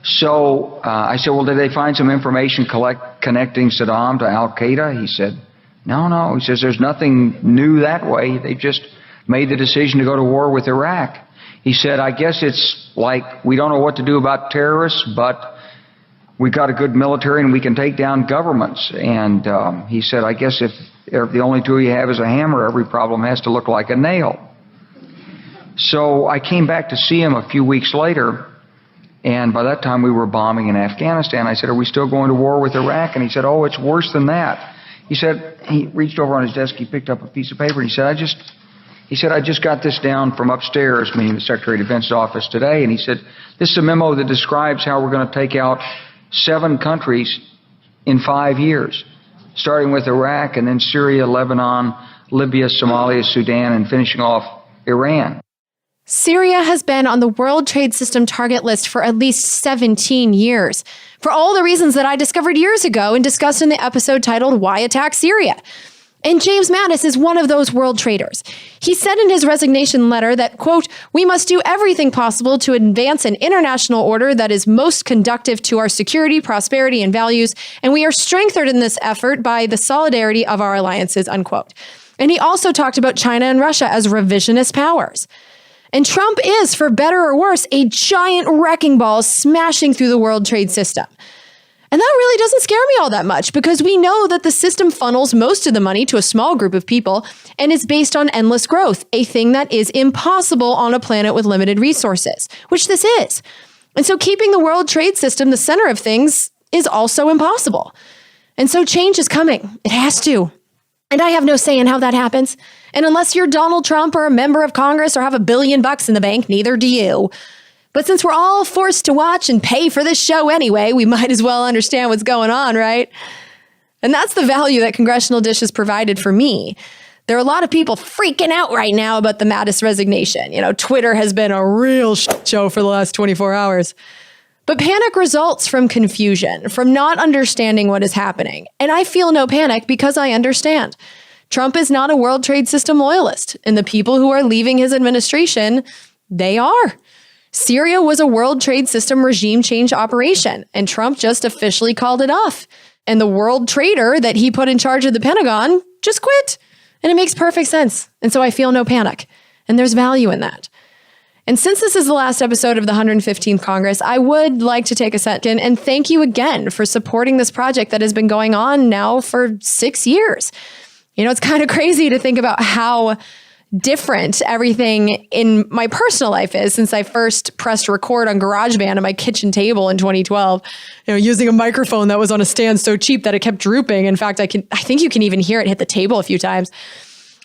So I said, "Well, did they find some information connecting Saddam to Al-Qaeda?" He said, No. He says, "There's nothing new that way. They just made the decision to go to war with Iraq." He said, "I guess it's like we don't know what to do about terrorists, but we got a good military and we can take down governments." And he said, "I guess if the only tool you have is a hammer, every problem has to look like a nail." So I came back to see him a few weeks later, and by that time we were bombing in Afghanistan. I said, "Are we still going to war with Iraq?" And he said, "Oh, it's worse than that." He said, he reached over on his desk, he picked up a piece of paper, and he said, I just got this down from upstairs," meaning the Secretary of Defense's office today, and he said, "This is a memo that describes how we're going to take out 7 countries in 5 years, starting with Iraq and then Syria, Lebanon, Libya, Somalia, Sudan, and finishing off Iran." Syria has been on the World Trade System target list for at least 17 years, for all the reasons that I discovered years ago and discussed in the episode titled Why Attack Syria? And James Mattis is one of those world traders. He said in his resignation letter that, quote, "We must do everything possible to advance an international order that is most conducive to our security, prosperity, and values, and we are strengthened in this effort by the solidarity of our alliances," unquote. And he also talked about China and Russia as revisionist powers. And Trump is, for better or worse, a giant wrecking ball smashing through the World Trade System. And that really doesn't scare me all that much because we know that the system funnels most of the money to a small group of people and is based on endless growth, a thing that is impossible on a planet with limited resources, which this is. And so keeping the World Trade System the center of things is also impossible. And so change is coming. It has to. And I have no say in how that happens. And unless you're Donald Trump or a member of Congress or have $1 billion in the bank, neither do you. But since we're all forced to watch and pay for this show anyway, we might as well understand what's going on, right? And that's the value that Congressional Dish has provided for me. There are a lot of people freaking out right now about the Mattis resignation. You know, Twitter has been a real shit show for the last 24 hours. But panic results from confusion, from not understanding what is happening. And I feel no panic because I understand. Trump is not a World Trade System loyalist, and the people who are leaving his administration, they are. Syria was a World Trade System regime change operation, and Trump just officially called it off. And the world trader that he put in charge of the Pentagon just quit. And it makes perfect sense. And so I feel no panic. And there's value in that. And since this is the last episode of the 115th Congress, I would like to take a second and thank you again for supporting this project that has been going on now for 6 years. You know, it's kind of crazy to think about how different everything in my personal life is since I first pressed record on GarageBand on my kitchen table in 2012, using a microphone that was on a stand so cheap that it kept drooping. In fact, I think you can even hear it hit the table a few times.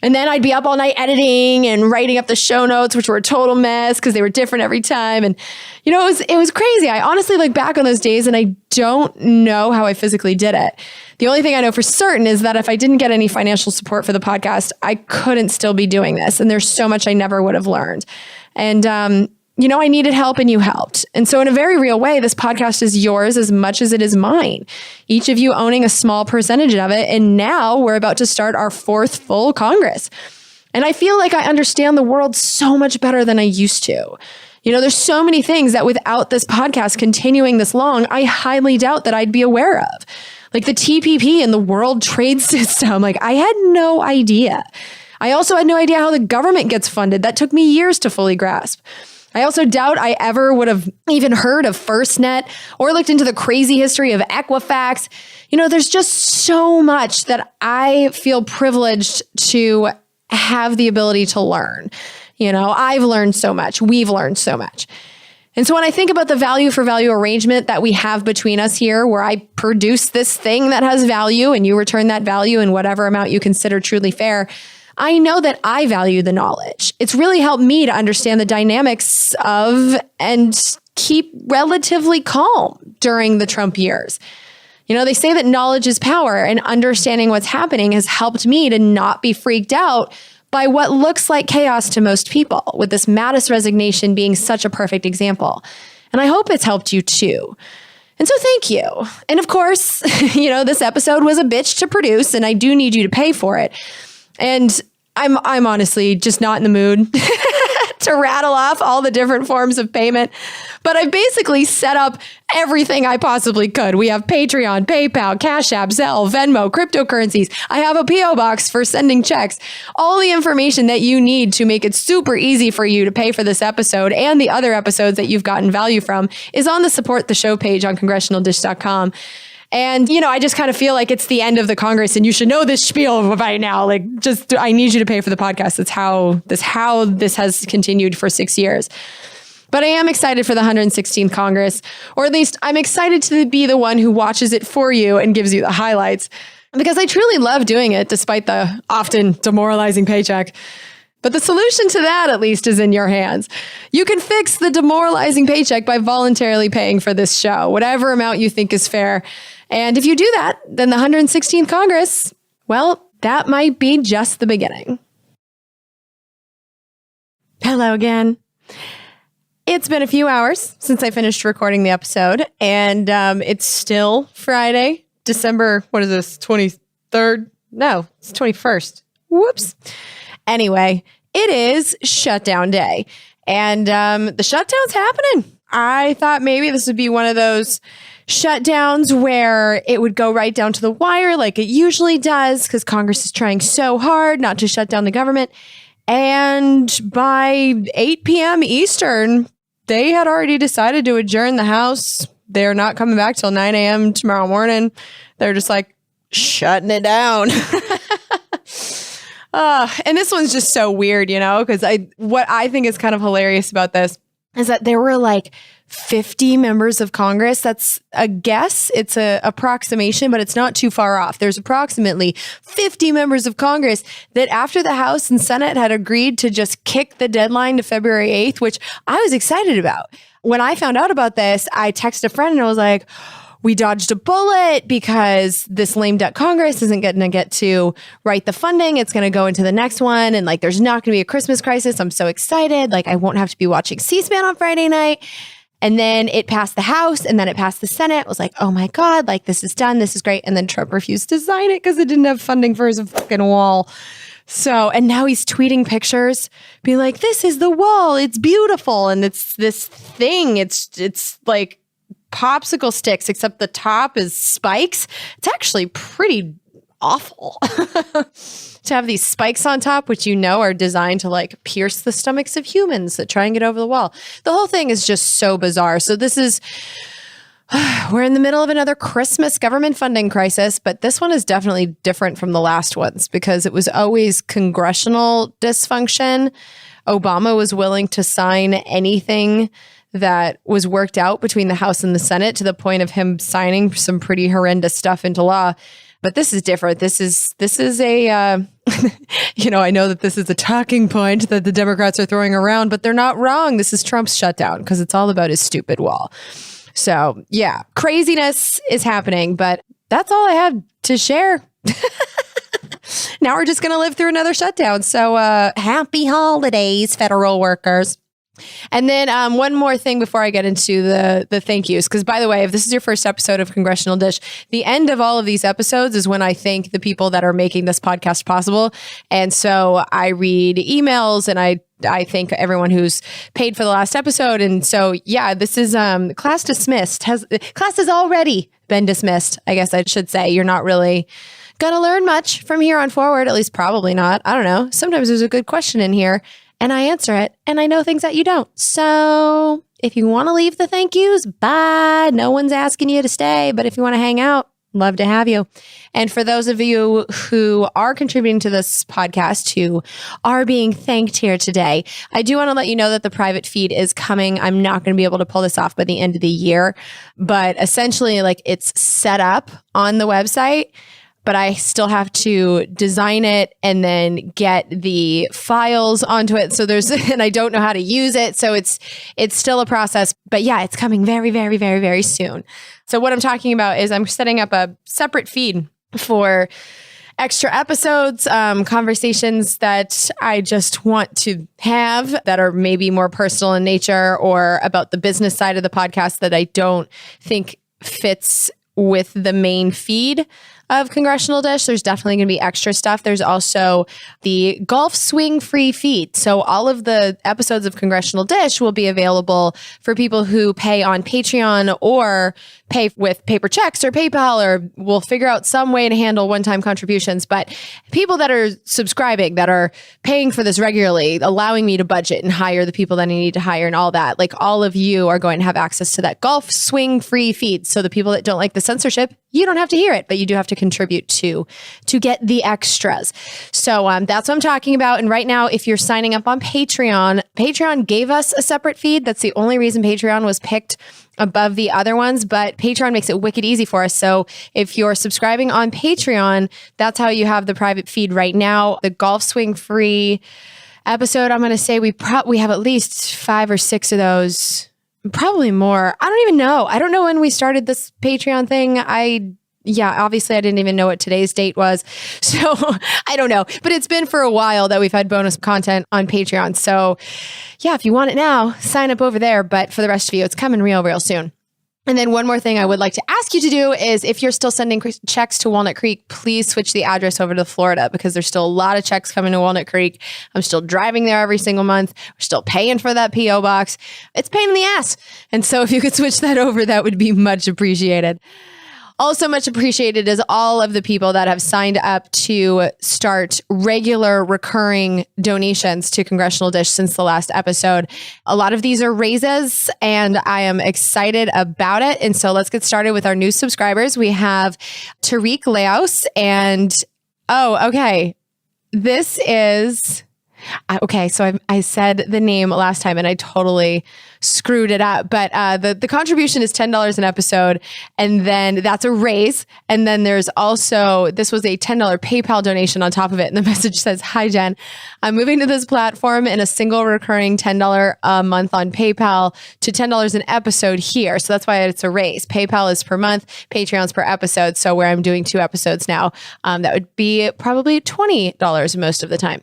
And then I'd be up all night editing and writing up the show notes, which were a total mess because they were different every time. And, you know, it was crazy. I honestly look back on those days and I don't know how I physically did it. The only thing I know for certain is that if I didn't get any financial support for the podcast, I couldn't still be doing this. And there's so much I never would have learned. And, you know, I needed help and you helped. And so in a very real way, this podcast is yours as much as it is mine, each of you owning a small percentage of it. And now we're about to start our 4th full Congress. And I feel like I understand the world so much better than I used to. You know, there's so many things that without this podcast continuing this long, I highly doubt that I'd be aware of. Like the TPP and the World Trade System. Like I had no idea. I also had no idea how the government gets funded. That took me years to fully grasp. I also doubt I ever would have even heard of FirstNet or looked into the crazy history of Equifax. You know, there's just so much that I feel privileged to have the ability to learn. You know, I've learned so much. We've learned so much. And so when I think about the value for value arrangement that we have between us here, where I produce this thing that has value and you return that value in whatever amount you consider truly fair, I know that I value the knowledge. It's really helped me to understand the dynamics of and keep relatively calm during the Trump years. You know, they say that knowledge is power, and understanding what's happening has helped me to not be freaked out by what looks like chaos to most people, with this Mattis resignation being such a perfect example. And I hope it's helped you too. And so thank you. And of course, you know, this episode was a bitch to produce, and I do need you to pay for it. And I'm honestly just not in the mood to rattle off all the different forms of payment, but I've basically set up everything I possibly could. We have Patreon, PayPal, Cash App, Zelle, Venmo, cryptocurrencies. I have a PO box for sending checks. All the information that you need to make it super easy for you to pay for this episode and the other episodes that you've gotten value from is on the support the show page on congressionaldish.com. And, you know, I just kind of feel like it's the end of the Congress and you should know this spiel by now. Like, just, I need you to pay for the podcast. That's how this has continued for 6 years. But I am excited for the 116th Congress, or at least I'm excited to be the one who watches it for you and gives you the highlights, because I truly love doing it despite the often demoralizing paycheck. But the solution to that, at least, is in your hands. You can fix the demoralizing paycheck by voluntarily paying for this show, whatever amount you think is fair. And if you do that, then the 116th Congress, well, that might be just the beginning. Hello again. It's been a few hours since I finished recording the episode, and it's still Friday, December, what is this, 23rd? No, it's 21st. Whoops. Anyway, it is shutdown day, and the shutdown's happening. I thought maybe this would be one of those shutdowns where it would go right down to the wire like it usually does, because Congress is trying so hard not to shut down the government. And by 8 p.m. Eastern, they had already decided to adjourn the House. They're not coming back till 9 a.m. tomorrow morning. They're just like shutting it down. And this one's just so weird, you know, because what I think is kind of hilarious about this is that there were like 50 members of Congress. That's a guess. It's an approximation, but it's not too far off. There's approximately 50 members of Congress that after the House and Senate had agreed to just kick the deadline to February 8th, which I was excited about. When I found out about this, I texted a friend and I was like, we dodged a bullet because this lame duck Congress isn't going to get to write the funding. It's going to go into the next one. And like, there's not going to be a Christmas crisis. I'm so excited. Like, I won't have to be watching C-SPAN on Friday night. And then it passed the House and then it passed the Senate. It was like, oh my God, like this is done. This is great. And then Trump refused to sign it because it didn't have funding for his fucking wall. So, and now he's tweeting pictures being like, this is the wall. It's beautiful. And it's this thing. It's like popsicle sticks, except the top is spikes. It's actually pretty awful to have these spikes on top, which you know are designed to like pierce the stomachs of humans that try and get over the wall. The whole thing is just so bizarre. So this is, we're in the middle of another Christmas government funding crisis, but this one is definitely different from the last ones because it was always congressional dysfunction. Obama was willing to sign anything that was worked out between the House and the Senate to the point of him signing some pretty horrendous stuff into law. But this is different. This is a, I know that this is a talking point that the Democrats are throwing around, but they're not wrong. This is Trump's shutdown because it's all about his stupid wall. So yeah, craziness is happening, but that's all I have to share. Now we're just going to live through another shutdown. So happy holidays, federal workers. And then one more thing before I get into the thank yous, because by the way, if this is your first episode of Congressional Dish, the end of all of these episodes is when I thank the people that are making this podcast possible. And so I read emails and I thank everyone who's paid for the last episode. And so, yeah, this is class dismissed. Class has already been dismissed, I guess I should say. You're not really going to learn much from here on forward, at least probably not. I don't know. Sometimes there's a good question in here and I answer it and I know things that you don't. So if you want to leave the thank yous, bye. No one's asking you to stay, but if you want to hang out, love to have you. And for those of you who are contributing to this podcast, who are being thanked here today, I do want to let you know that the private feed is coming. I'm not going to be able to pull this off by the end of the year, but essentially like it's set up on the website, but I still have to design it and then get the files onto it. So and I don't know how to use it. So it's still a process, but yeah, it's coming very, very, very, very soon. So what I'm talking about is I'm setting up a separate feed for extra episodes, conversations that I just want to have that are maybe more personal in nature or about the business side of the podcast that I don't think fits with the main feed of Congressional Dish. There's definitely going to be extra stuff. There's also the golf swing free feed. So all of the episodes of Congressional Dish will be available for people who pay on Patreon or pay with paper checks or PayPal, or we'll figure out some way to handle one-time contributions. But people that are subscribing, that are paying for this regularly, allowing me to budget and hire the people that I need to hire and all that, like all of you are going to have access to that golf swing free feed. So the people that don't like the censorship, you don't have to hear it, but you do have to contribute to get the extras. So that's what I'm talking about. And right now, if you're signing up on Patreon gave us a separate feed. That's the only reason Patreon was picked above the other ones, but Patreon makes it wicked easy for us. So if you're subscribing on Patreon, that's how you have the private feed right now. The golf swing free episode, I'm going to say we have at least 5 or 6 of those, probably more. I don't even know. I don't know when we started this Patreon thing. Obviously I didn't even know what today's date was. So I don't know, but it's been for a while that we've had bonus content on Patreon. So yeah, if you want it now, sign up over there. But for the rest of you, it's coming real soon. And then one more thing I would like to ask you to do is if you're still sending checks to Walnut Creek, please switch the address over to Florida because there's still a lot of checks coming to Walnut Creek. I'm still driving there every single month. We're still paying for that P.O. box. It's a pain in the ass. And so if you could switch that over, that would be much appreciated. Also much appreciated is all of the people that have signed up to start regular recurring donations to Congressional Dish since the last episode. A lot of these are raises and I am excited about it. And so let's get started with our new subscribers. We have Tariq Laos and, this is... Okay, so I said the name last time and I totally screwed it up, but the contribution is $10 an episode, and then that's a raise. And then there's also, this was a $10 PayPal donation on top of it. And the message says, "Hi, Jen. I'm moving to this platform in a single recurring $10 a month on PayPal to $10 an episode here." So that's why it's a raise. PayPal is per month, Patreon's per episode. So where I'm doing 2 episodes now, that would be probably $20 most of the time.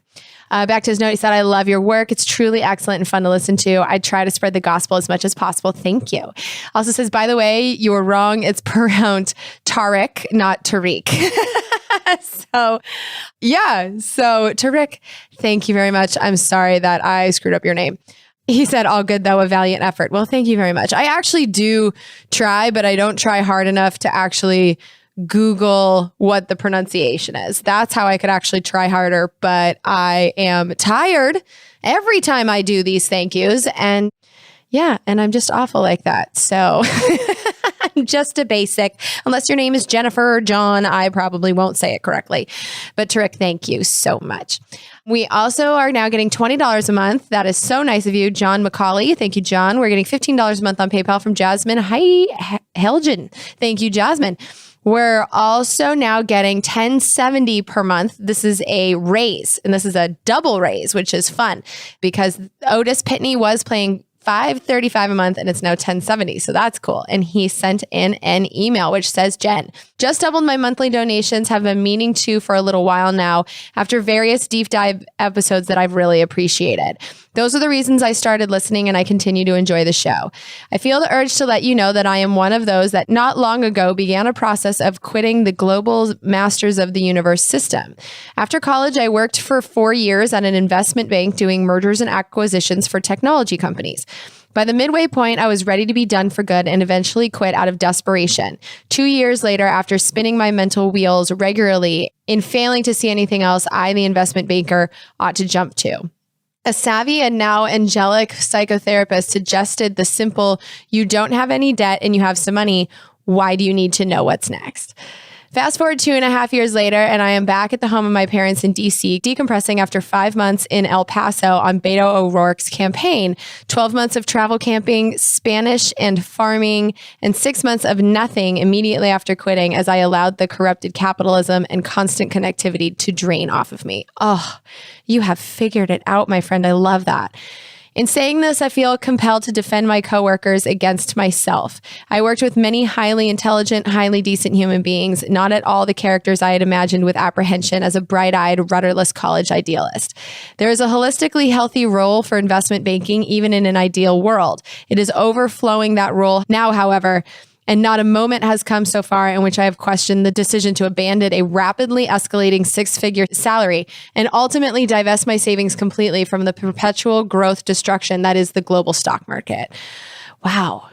Back to his note, he said, "I love your work. It's truly excellent and fun to listen to. I try to spread the gospel as much as possible. Thank you." Also says, "By the way, you were wrong. It's pronounced Tariq, not Tariq." So Tariq, thank you very much. I'm sorry that I screwed up your name. He said, "All good though, a valiant effort." Well, thank you very much. I actually do try, but I don't try hard enough to actually Google what the pronunciation is. That's how I could actually try harder, but I am tired every time I do these thank yous. And I'm just awful like that. So I'm just a basic. Unless your name is Jennifer or John, I probably won't say it correctly. But Tariq, thank you so much. We also are now getting $20 a month. That is so nice of you, John McCauley. Thank you, John. We're getting $15 a month on PayPal from Jasmine. Hi, Helgen. Thank you, Jasmine. We're also now getting $10.70 per month. This is a raise, and this is a double raise, which is fun because Otis Pitney was paying $5.35 a month, and it's now $10.70. So that's cool. And he sent in an email which says, Jen, just doubled my monthly donations, have been meaning to for a little while now after various deep dive episodes that I've really appreciated. Those are the reasons I started listening, and I continue to enjoy the show. I feel the urge to let you know that I am one of those that not long ago began a process of quitting the global masters of the universe system. After college, I worked for 4 years at an investment bank doing mergers and acquisitions for technology companies. By the midway point, I was ready to be done for good and eventually quit out of desperation. 2 years later, after spinning my mental wheels regularly in failing to see anything else I, the investment banker, ought to jump to. A savvy and now angelic psychotherapist suggested the simple, you don't have any debt and you have some money. Why do you need to know what's next? Fast forward 2.5 years later, and I am back at the home of my parents in DC, decompressing after 5 months in El Paso on Beto O'Rourke's campaign, 12 months of travel camping, Spanish and farming, and 6 months of nothing immediately after quitting as I allowed the corrupted capitalism and constant connectivity to drain off of me. Oh, you have figured it out, my friend. I love that. In saying this, I feel compelled to defend my coworkers against myself. I worked with many highly intelligent, highly decent human beings, not at all the characters I had imagined with apprehension as a bright-eyed, rudderless college idealist. There is a holistically healthy role for investment banking, even in an ideal world. It is overflowing that role now, however, and not a moment has come so far in which I have questioned the decision to abandon a rapidly escalating 6-figure salary and ultimately divest my savings completely from the perpetual growth destruction that is the global stock market. Wow.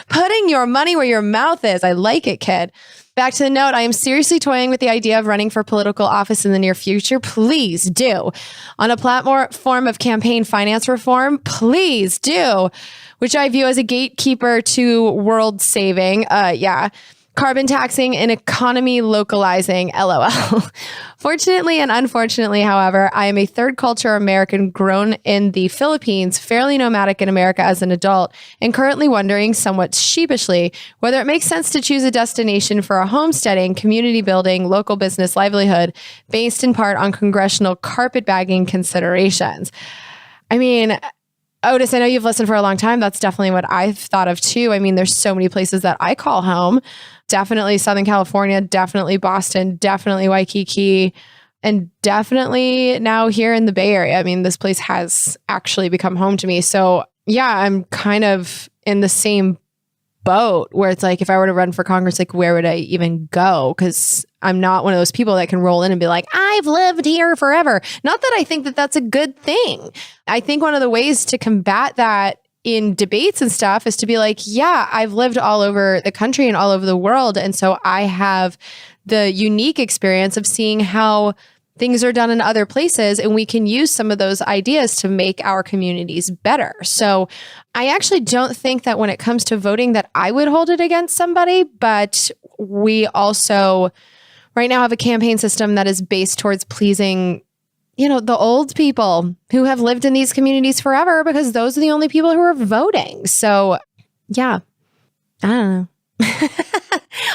Putting your money where your mouth is. I like it, kid. Back to the note, I am seriously toying with the idea of running for political office in the near future. Please do. On a platform of campaign finance reform, please do. Which I view as a gatekeeper to world saving. Carbon taxing and economy localizing, LOL. Fortunately and unfortunately, however, I am a third culture American grown in the Philippines, fairly nomadic in America as an adult, and currently wondering somewhat sheepishly whether it makes sense to choose a destination for a homesteading, community building, local business livelihood based in part on congressional carpetbagging considerations. I mean, Otis, I know you've listened for a long time. That's definitely what I've thought of too. I mean, there's so many places that I call home. Definitely Southern California, definitely Boston, definitely Waikiki, and definitely now here in the Bay Area. I mean, this place has actually become home to me. So yeah, I'm kind of in the same boat where it's like, if I were to run for Congress, like where would I even go? Because I'm not one of those people that can roll in and be like, I've lived here forever. Not that I think that that's a good thing. I think one of the ways to combat that in debates and stuff is to be like, yeah, I've lived all over the country and all over the world. And so I have the unique experience of seeing how things are done in other places, and we can use some of those ideas to make our communities better. So I actually don't think that when it comes to voting that I would hold it against somebody, but we also right now have a campaign system that is based towards pleasing, you know, the old people who have lived in these communities forever, because those are the only people who are voting. So yeah, I don't know.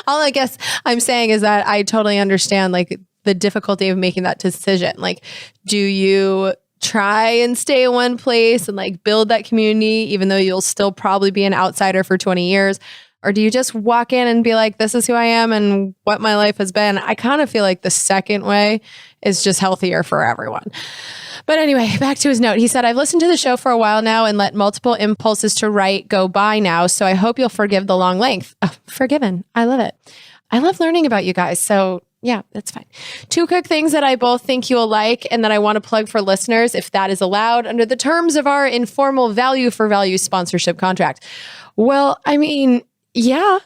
All I guess I'm saying is that I totally understand like the difficulty of making that decision. Like, do you try and stay in one place and like build that community, even though you'll still probably be an outsider for 20 years? Or do you just walk in and be like, this is who I am and what my life has been? I kind of feel like the second way is just healthier for everyone. But anyway, back to his note. He said, I've listened to the show for a while now and let multiple impulses to write go by now. So I hope you'll forgive the long length. Oh, forgiven. I love it. I love learning about you guys. So yeah, that's fine. 2 quick things that I both think you'll like and that I want to plug for listeners, if that is allowed under the terms of our informal value for value sponsorship contract. Well, I mean, yeah,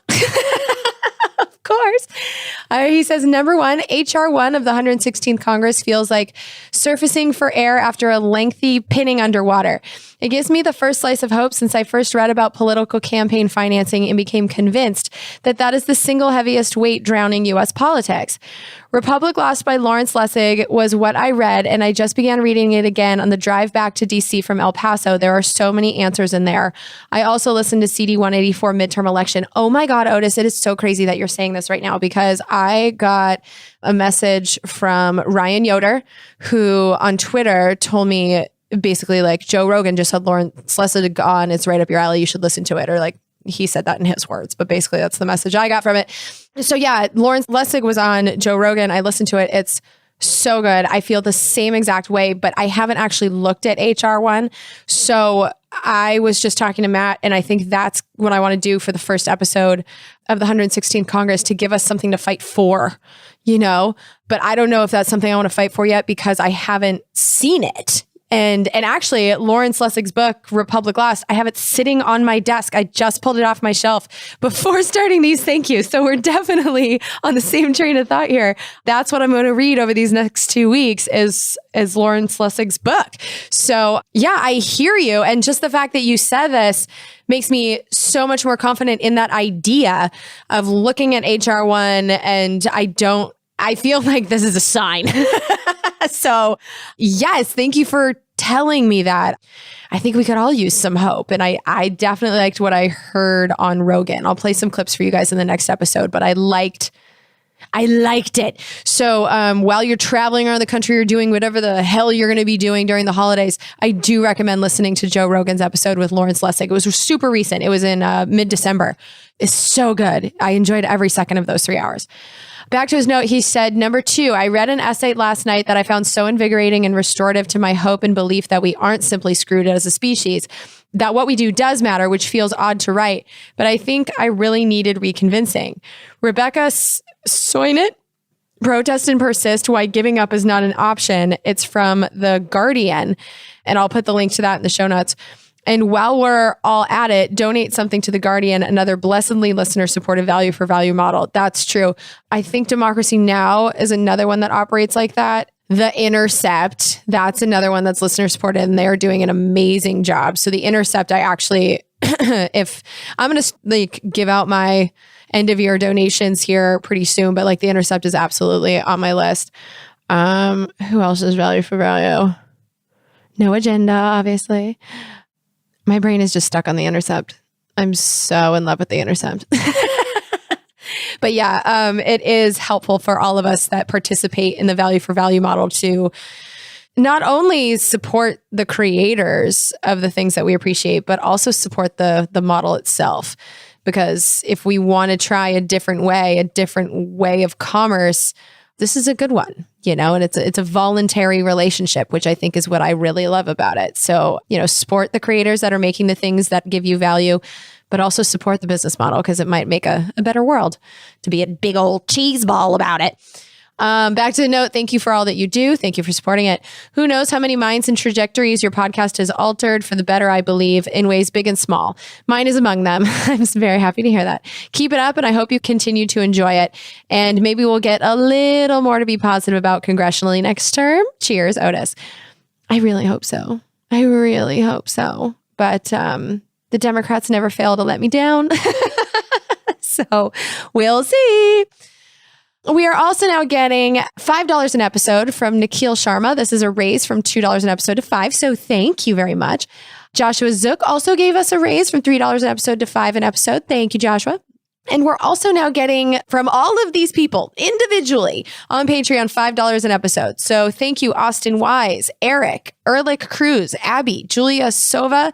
of course. He says, number 1, HR 1 of the 116th Congress feels like surfacing for air after a lengthy pinning underwater. It gives me the first slice of hope since I first read about political campaign financing and became convinced that that is the single heaviest weight drowning U.S. politics. Republic Lost by Lawrence Lessig was what I read, and I just began reading it again on the drive back to DC from El Paso. There are so many answers in there. I also listened to CD184 midterm election. Oh my God, Otis, it is so crazy that you're saying this right now, because I got a message from Ryan Yoder, who on Twitter told me basically like, Joe Rogan just had Lawrence Lessig on, it's right up your alley, you should listen to it, or like, he said that in his words, but basically that's the message I got from it. So yeah, Lawrence Lessig was on Joe Rogan. I listened to it. It's so good. I feel the same exact way, but I haven't actually looked at HR1. So I was just talking to Matt, and I think that's what I want to do for the first episode of the 116th Congress, to give us something to fight for, you know, but I don't know if that's something I want to fight for yet, because I haven't seen it. And actually, Lawrence Lessig's book, Republic Lost, I have it sitting on my desk. I just pulled it off my shelf before starting these thank yous. So we're definitely on the same train of thought here. That's what I'm going to read over these next 2 weeks is Lawrence Lessig's book. So yeah, I hear you. And just the fact that you said this makes me so much more confident in that idea of looking at HR1. And I feel like this is a sign. So yes, thank you for telling me that. I think we could all use some hope. And I definitely liked what I heard on Rogan. I'll play some clips for you guys in the next episode, but I liked it. So while you're traveling around the country or doing whatever the hell you're going to be doing during the holidays, I do recommend listening to Joe Rogan's episode with Lawrence Lessig. It was super recent. It was in mid-December. It's so good. I enjoyed every second of those 3 hours. Back to his note, he said, number 2, I read an essay last night that I found so invigorating and restorative to my hope and belief that we aren't simply screwed as a species, that what we do does matter, which feels odd to write, but I think I really needed reconvincing. Rebecca Soinet, Protest and Persist, Why Giving Up is Not an Option. It's from The Guardian, and I'll put the link to that in the show notes. And while we're all at it, donate something to The Guardian, another blessedly listener-supported value for value model. That's true. I think Democracy Now! Is another one that operates like that. The Intercept, that's another one that's listener-supported, and they're doing an amazing job. So The Intercept, I actually, if I'm going to give out my end-of-year donations here pretty soon, but like The Intercept is absolutely on my list. Who else is value for value? No Agenda, obviously. My brain is just stuck on The Intercept. I'm so in love with The Intercept. But yeah, it is helpful for all of us that participate in the value for value model to not only support the creators of the things that we appreciate, but also support the model itself. Because if we want to try a different way of commerce, this is a good one, you know, and it's a voluntary relationship, which I think is what I really love about it. So, you know, support the creators that are making the things that give you value, but also support the business model, because it might make a better world, to be a big old cheese ball about it. Back to the note. Thank you for all that you do. Thank you for supporting it. Who knows how many minds and trajectories your podcast has altered for the better, I believe, in ways big and small. Mine is among them. I'm very happy to hear that. Keep it up, and I hope you continue to enjoy it. And maybe we'll get a little more to be positive about congressionally next term. Cheers, Otis. I really hope so. But the Democrats never fail to let me down. So we'll see. We are also now getting $5 an episode from Nikhil Sharma. This is a raise from $2 an episode to $5. So thank you very much. Joshua Zook also gave us a raise from $3 an episode to $5 an episode. Thank you, Joshua. And we're also now getting from all of these people individually on Patreon $5 an episode. So thank you, Austin Wise, Eric, Erlich Cruz, Abby, Julia Sova,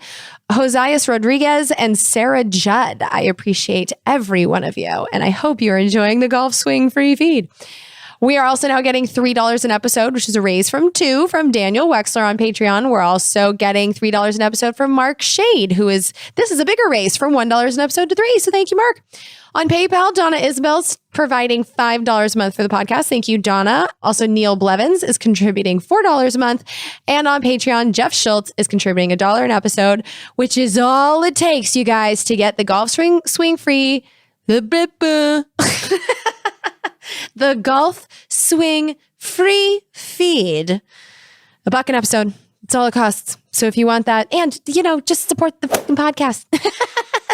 Josias Rodriguez, and Sarah Judd. I appreciate every one of you, and I hope you're enjoying the Golf Swing free feed. We are also now getting $3 an episode, which is a raise from $2 from Daniel Wexler on Patreon. We're also getting $3 an episode from Mark Shade, this is a bigger raise from $1 an episode to $3. So thank you, Mark. On PayPal, Donna Isabel's providing $5 a month for the podcast. Thank you, Donna. Also, Neil Blevins is contributing $4 a month. And on Patreon, Jeff Schultz is contributing $1 an episode, which is all it takes, you guys, to get the Golf Swing free. The Golf Swing free feed. $1 an episode. It's all it costs. So if you want that, and, just support the fucking podcast.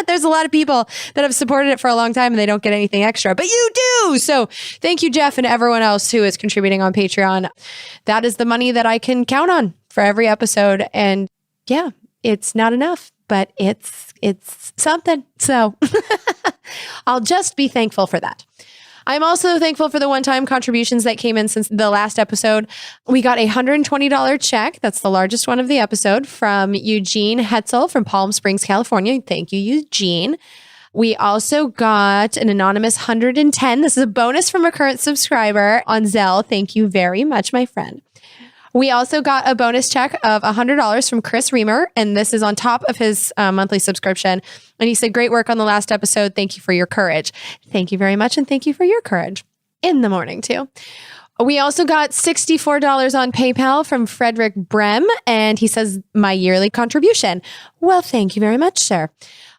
There's a lot of people that have supported it for a long time and they don't get anything extra, but you do. So thank you, Jeff, and everyone else who is contributing on Patreon. That is the money that I can count on for every episode. And yeah, it's not enough, but it's something. So I'll just be thankful for that. I'm also thankful for the one-time contributions that came in since the last episode. We got a $120 check. That's the largest one of the episode from Eugene Hetzel from Palm Springs, California. Thank you, Eugene. We also got an anonymous 110. This is a bonus from a current subscriber on Zelle. Thank you very much, my friend. We also got a bonus check of $100 from Chris Reamer, and this is on top of his monthly subscription. And he said, great work on the last episode. Thank you for your courage. Thank you very much, and thank you for your courage in the morning, too. We also got $64 on PayPal from Frederick Brem, and he says, my yearly contribution. Well, thank you very much, sir.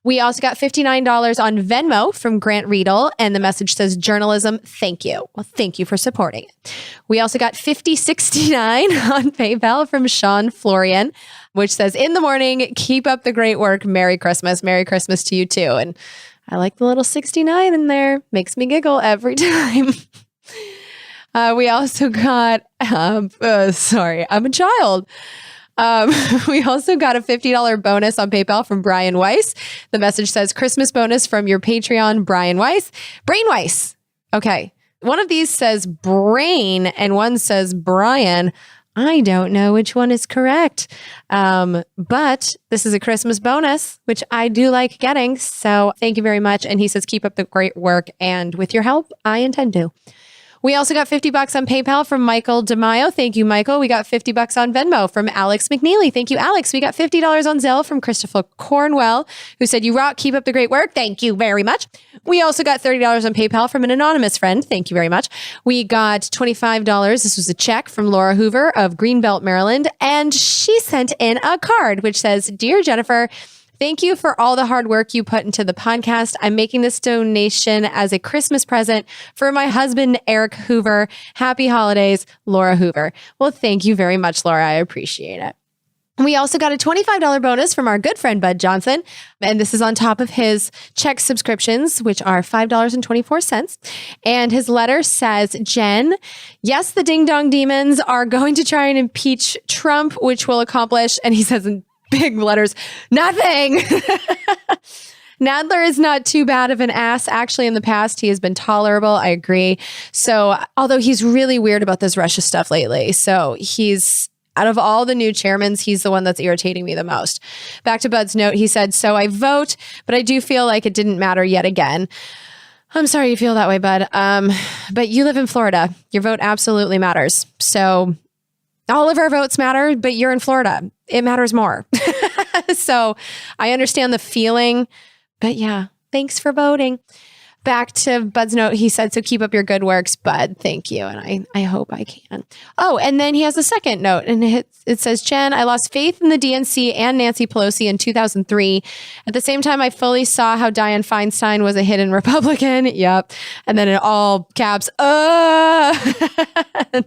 We also got $59 on Venmo from Grant Riedel, and the message says, journalism, thank you. Well, thank you for supporting it. We also got $50.69 on PayPal from Sean Florian, which says, in the morning, keep up the great work. Merry Christmas. Merry Christmas to you too. And I like the little 69 in there. Makes me giggle every time. We also got, sorry, I'm a child. We also got a $50 bonus on PayPal from Brian Weiss. The message says, Christmas bonus from your Patreon, Brian Weiss. Brain Weiss. Okay. One of these says brain and one says Brian. I don't know which one is correct. But this is a Christmas bonus, which I do like getting. So thank you very much. And he says, keep up the great work. And with your help, I intend to. We also got $50 on PayPal from Michael DeMaio. Thank you, Michael. We got $50 on Venmo from Alex McNeely. Thank you, Alex. We got $50 on Zelle from Christopher Cornwell, who said, you rock, keep up the great work. Thank you very much. We also got $30 on PayPal from an anonymous friend. Thank you very much. We got $25. This was a check from Laura Hoover of Greenbelt, Maryland. And she sent in a card, which says, Dear Jennifer, thank you for all the hard work you put into the podcast. I'm making this donation as a Christmas present for my husband, Eric Hoover. Happy holidays, Laura Hoover. Well, thank you very much, Laura. I appreciate it. We also got a $25 bonus from our good friend, Bud Johnson. And this is on top of his check subscriptions, which are $5.24. And his letter says, Jen, yes, the Ding Dong Demons are going to try and impeach Trump, which will accomplish, and he says in big letters, nothing. Nadler is not too bad of an ass. Actually, in the past, he has been tolerable. I agree. So, although he's really weird about this Russia stuff lately. So he's, out of all the new chairmans, he's the one that's irritating me the most. Back to Bud's note, he said, so I vote, but I do feel like it didn't matter yet again. I'm sorry you feel that way, Bud. But you live in Florida. Your vote absolutely matters. So all of our votes matter, but you're in Florida. It matters more. So I understand the feeling, but yeah, thanks for voting. Back to Bud's note, he said, so keep up your good works, Bud. Thank you. And I hope I can. Oh, and then he has a second note, and it says, Jen, I lost faith in the DNC and Nancy Pelosi in 2003. At the same time, I fully saw how Dianne Feinstein was a hidden Republican. Yep. And then in all caps, and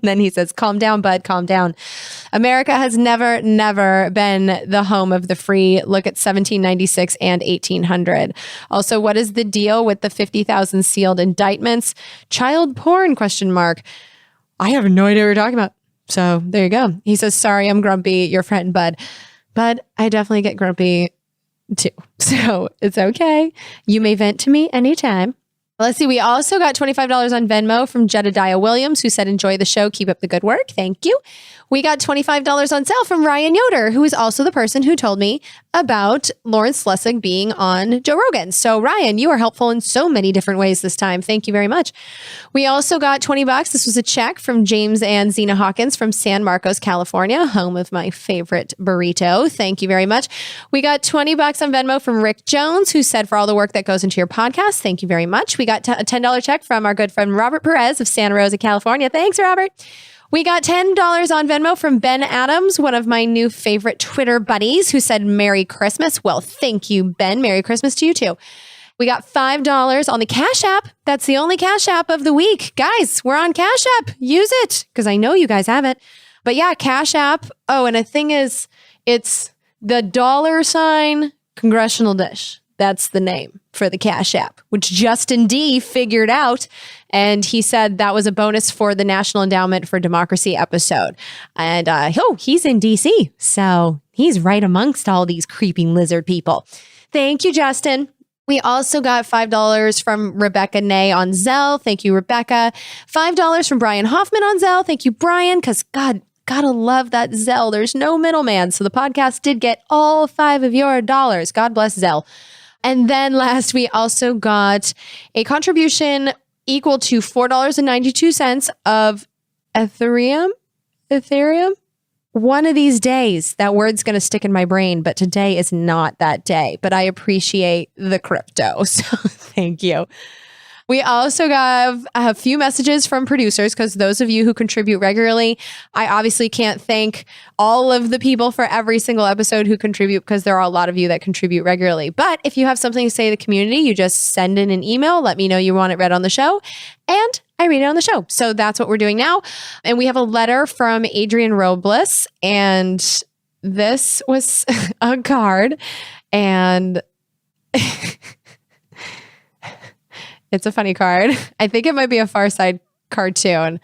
then he says, calm down, Bud, calm down. America has never been the home of the free. Look at 1796 and 1800. Also, what is the deal with the 50,000 sealed indictments? Child porn, ? I have no idea what you're talking about. So there you go. He says, sorry, I'm grumpy. Your friend, Bud. Bud, I definitely get grumpy too. So it's okay. You may vent to me anytime. Let's see. We also got $25 on Venmo from Jedediah Williams, who said, enjoy the show. Keep up the good work. Thank you. We got $25 on sale from Ryan Yoder, who is also the person who told me about Lawrence Lessig being on Joe Rogan. So Ryan, you are helpful in so many different ways this time. Thank you very much. We also got $20. This was a check from James and Zena Hawkins from San Marcos, California, home of my favorite burrito. Thank you very much. We got $20 on Venmo from Rick Jones, who said, for all the work that goes into your podcast. Thank you very much. We got a $10 check from our good friend Robert Perez of Santa Rosa, California. Thanks, Robert. We got $10 on Venmo from Ben Adams, one of my new favorite Twitter buddies, who said, Merry Christmas. Well, thank you, Ben. Merry Christmas to you too. We got $5 on the Cash App. That's the only Cash App of the week. Guys, we're on Cash App. Use it, because I know you guys have it. But yeah, Cash App. Oh, and a thing is, it's the $sign Congressional Dish. That's the name for the Cash App, which Justin D figured out. And he said that was a bonus for the National Endowment for Democracy episode. And he's in DC. So he's right amongst all these creeping lizard people. Thank you, Justin. We also got $5 from Rebecca Nay on Zelle. Thank you, Rebecca. $5 from Brian Hoffman on Zelle. Thank you, Brian, because God, gotta love that Zelle. There's no middleman. So the podcast did get all 5 of your dollars. God bless Zelle. And then last, we also got a contribution equal to $4.92 of Ethereum. One of these days, that word's going to stick in my brain, but today is not that day. But I appreciate the crypto, so thank you. We also got a few messages from producers, because those of you who contribute regularly, I obviously can't thank all of the people for every single episode who contribute, because there are a lot of you that contribute regularly. But if you have something to say to the community, you just send in an email, let me know you want it read on the show, and I read it on the show. So that's what we're doing now. And we have a letter from Adrian Robles, and this was a card, and it's a funny card. I think it might be a Far Side cartoon.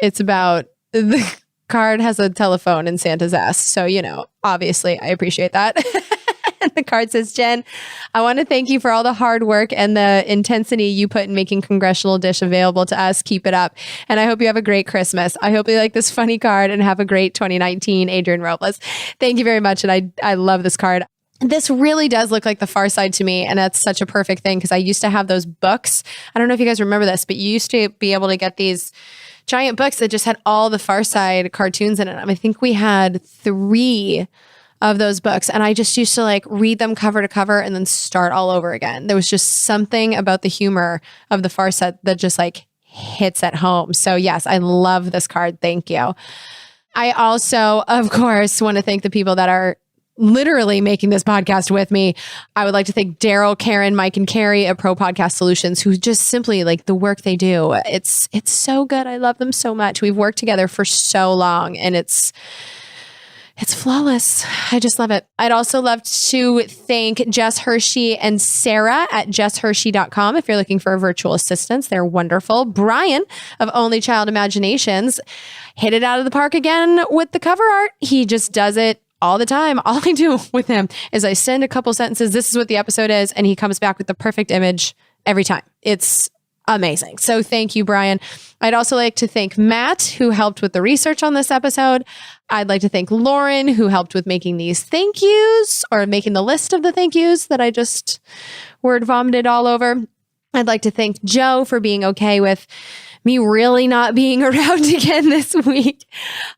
It's about, the card has a telephone in Santa's ass. So, obviously I appreciate that. And the card says, Jen, I want to thank you for all the hard work and the intensity you put in making Congressional Dish available to us. Keep it up. And I hope you have a great Christmas. I hope you like this funny card and have a great 2019, Adrian Robles. Thank you very much. And I love this card. This really does look like the Far Side to me, and that's such a perfect thing, because I used to have those books. I don't know if you guys remember this, but you used to be able to get these giant books that just had all the Far Side cartoons in it. I think we had 3 of those books, and I just used to read them cover to cover and then start all over again. There was just something about the humor of the Far Side that just hits at home. So yes, I love this card. Thank you. I also, of course, want to thank the people that are literally making this podcast with me. I would like to thank Daryl, Karen, Mike, and Carrie at Pro Podcast Solutions, who just simply the work they do. It's so good. I love them so much. We've worked together for so long, and it's flawless. I just love it. I'd also love to thank Jess Hershey and Sarah at jesshershey.com. If you're looking for virtual assistants, they're wonderful. Brian of Only Child Imaginations hit it out of the park again with the cover art. He just does it all the time. All I do with him is I send a couple sentences, this is what the episode is, and he comes back with the perfect image every time. It's amazing. So thank you, Brian. I'd also like to thank Matt, who helped with the research on this episode. I'd like to thank Lauren, who helped with making these thank yous, or making the list of the thank yous that I just word vomited all over. I'd like to thank Joe for being okay with me really not being around again this week.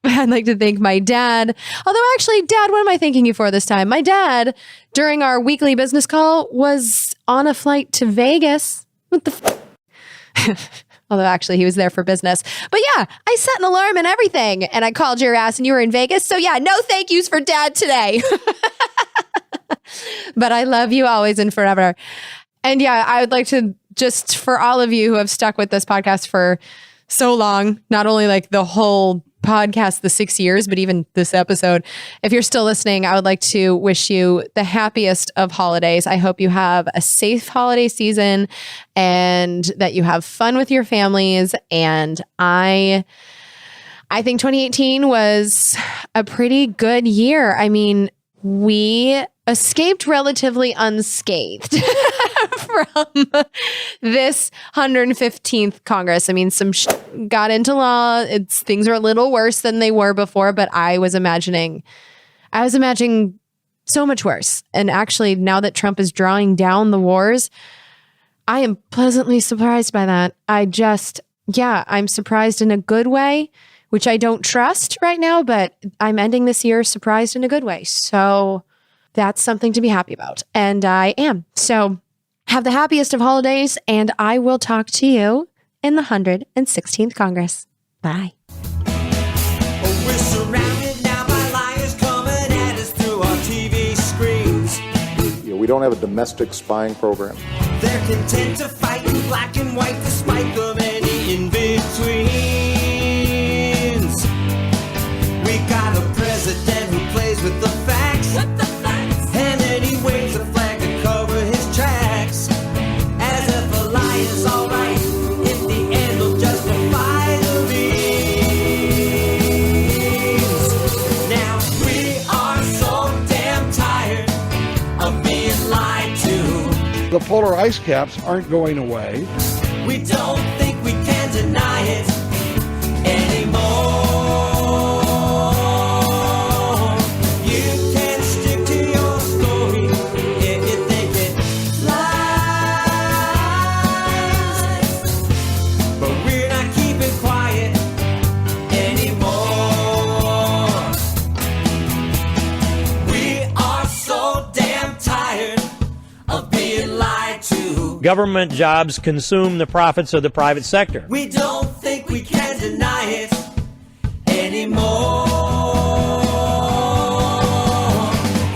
I'd like to thank my dad. Although actually, Dad, what am I thanking you for this time? My dad, during our weekly business call, was on a flight to Vegas. What the Although actually he was there for business. But yeah, I set an alarm and everything, and I called your ass and you were in Vegas. So yeah, no thank yous for Dad today. But I love you always and forever. And yeah, I would like to just, for all of you who have stuck with this podcast for so long, not only the whole podcast, the 6 years, but even this episode, if you're still listening, I would like to wish you the happiest of holidays. I hope you have a safe holiday season and that you have fun with your families. And I think 2018 was a pretty good year. I mean, we escaped relatively unscathed from this 115th Congress. I mean, some got into law. Things are a little worse than they were before, but I was imagining so much worse. And actually, now that Trump is drawing down the wars, I am pleasantly surprised by that. I'm surprised in a good way, which I don't trust right now, but I'm ending this year surprised in a good way. So that's something to be happy about. And I am. So have the happiest of holidays, and I will talk to you in the 116th Congress. Bye. We're surrounded now by liars coming at us through our TV screens. We don't have a domestic spying program. They're content to fight in black and white despite the many in-betweens. The polar ice caps aren't going away. We don't think we can deny it anymore. You can stick to your story if you think it lies. But we're not keeping quiet anymore. We are so damn tired of being lied to. Government jobs consume the profits of the private sector. We don't think we can deny it anymore.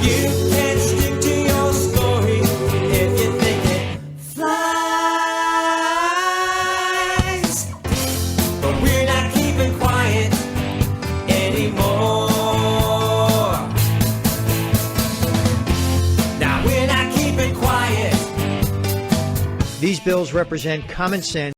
You can stick to your story if you think it flies. But we're not keeping quiet anymore. Now we're not keeping quiet. These bills represent common sense.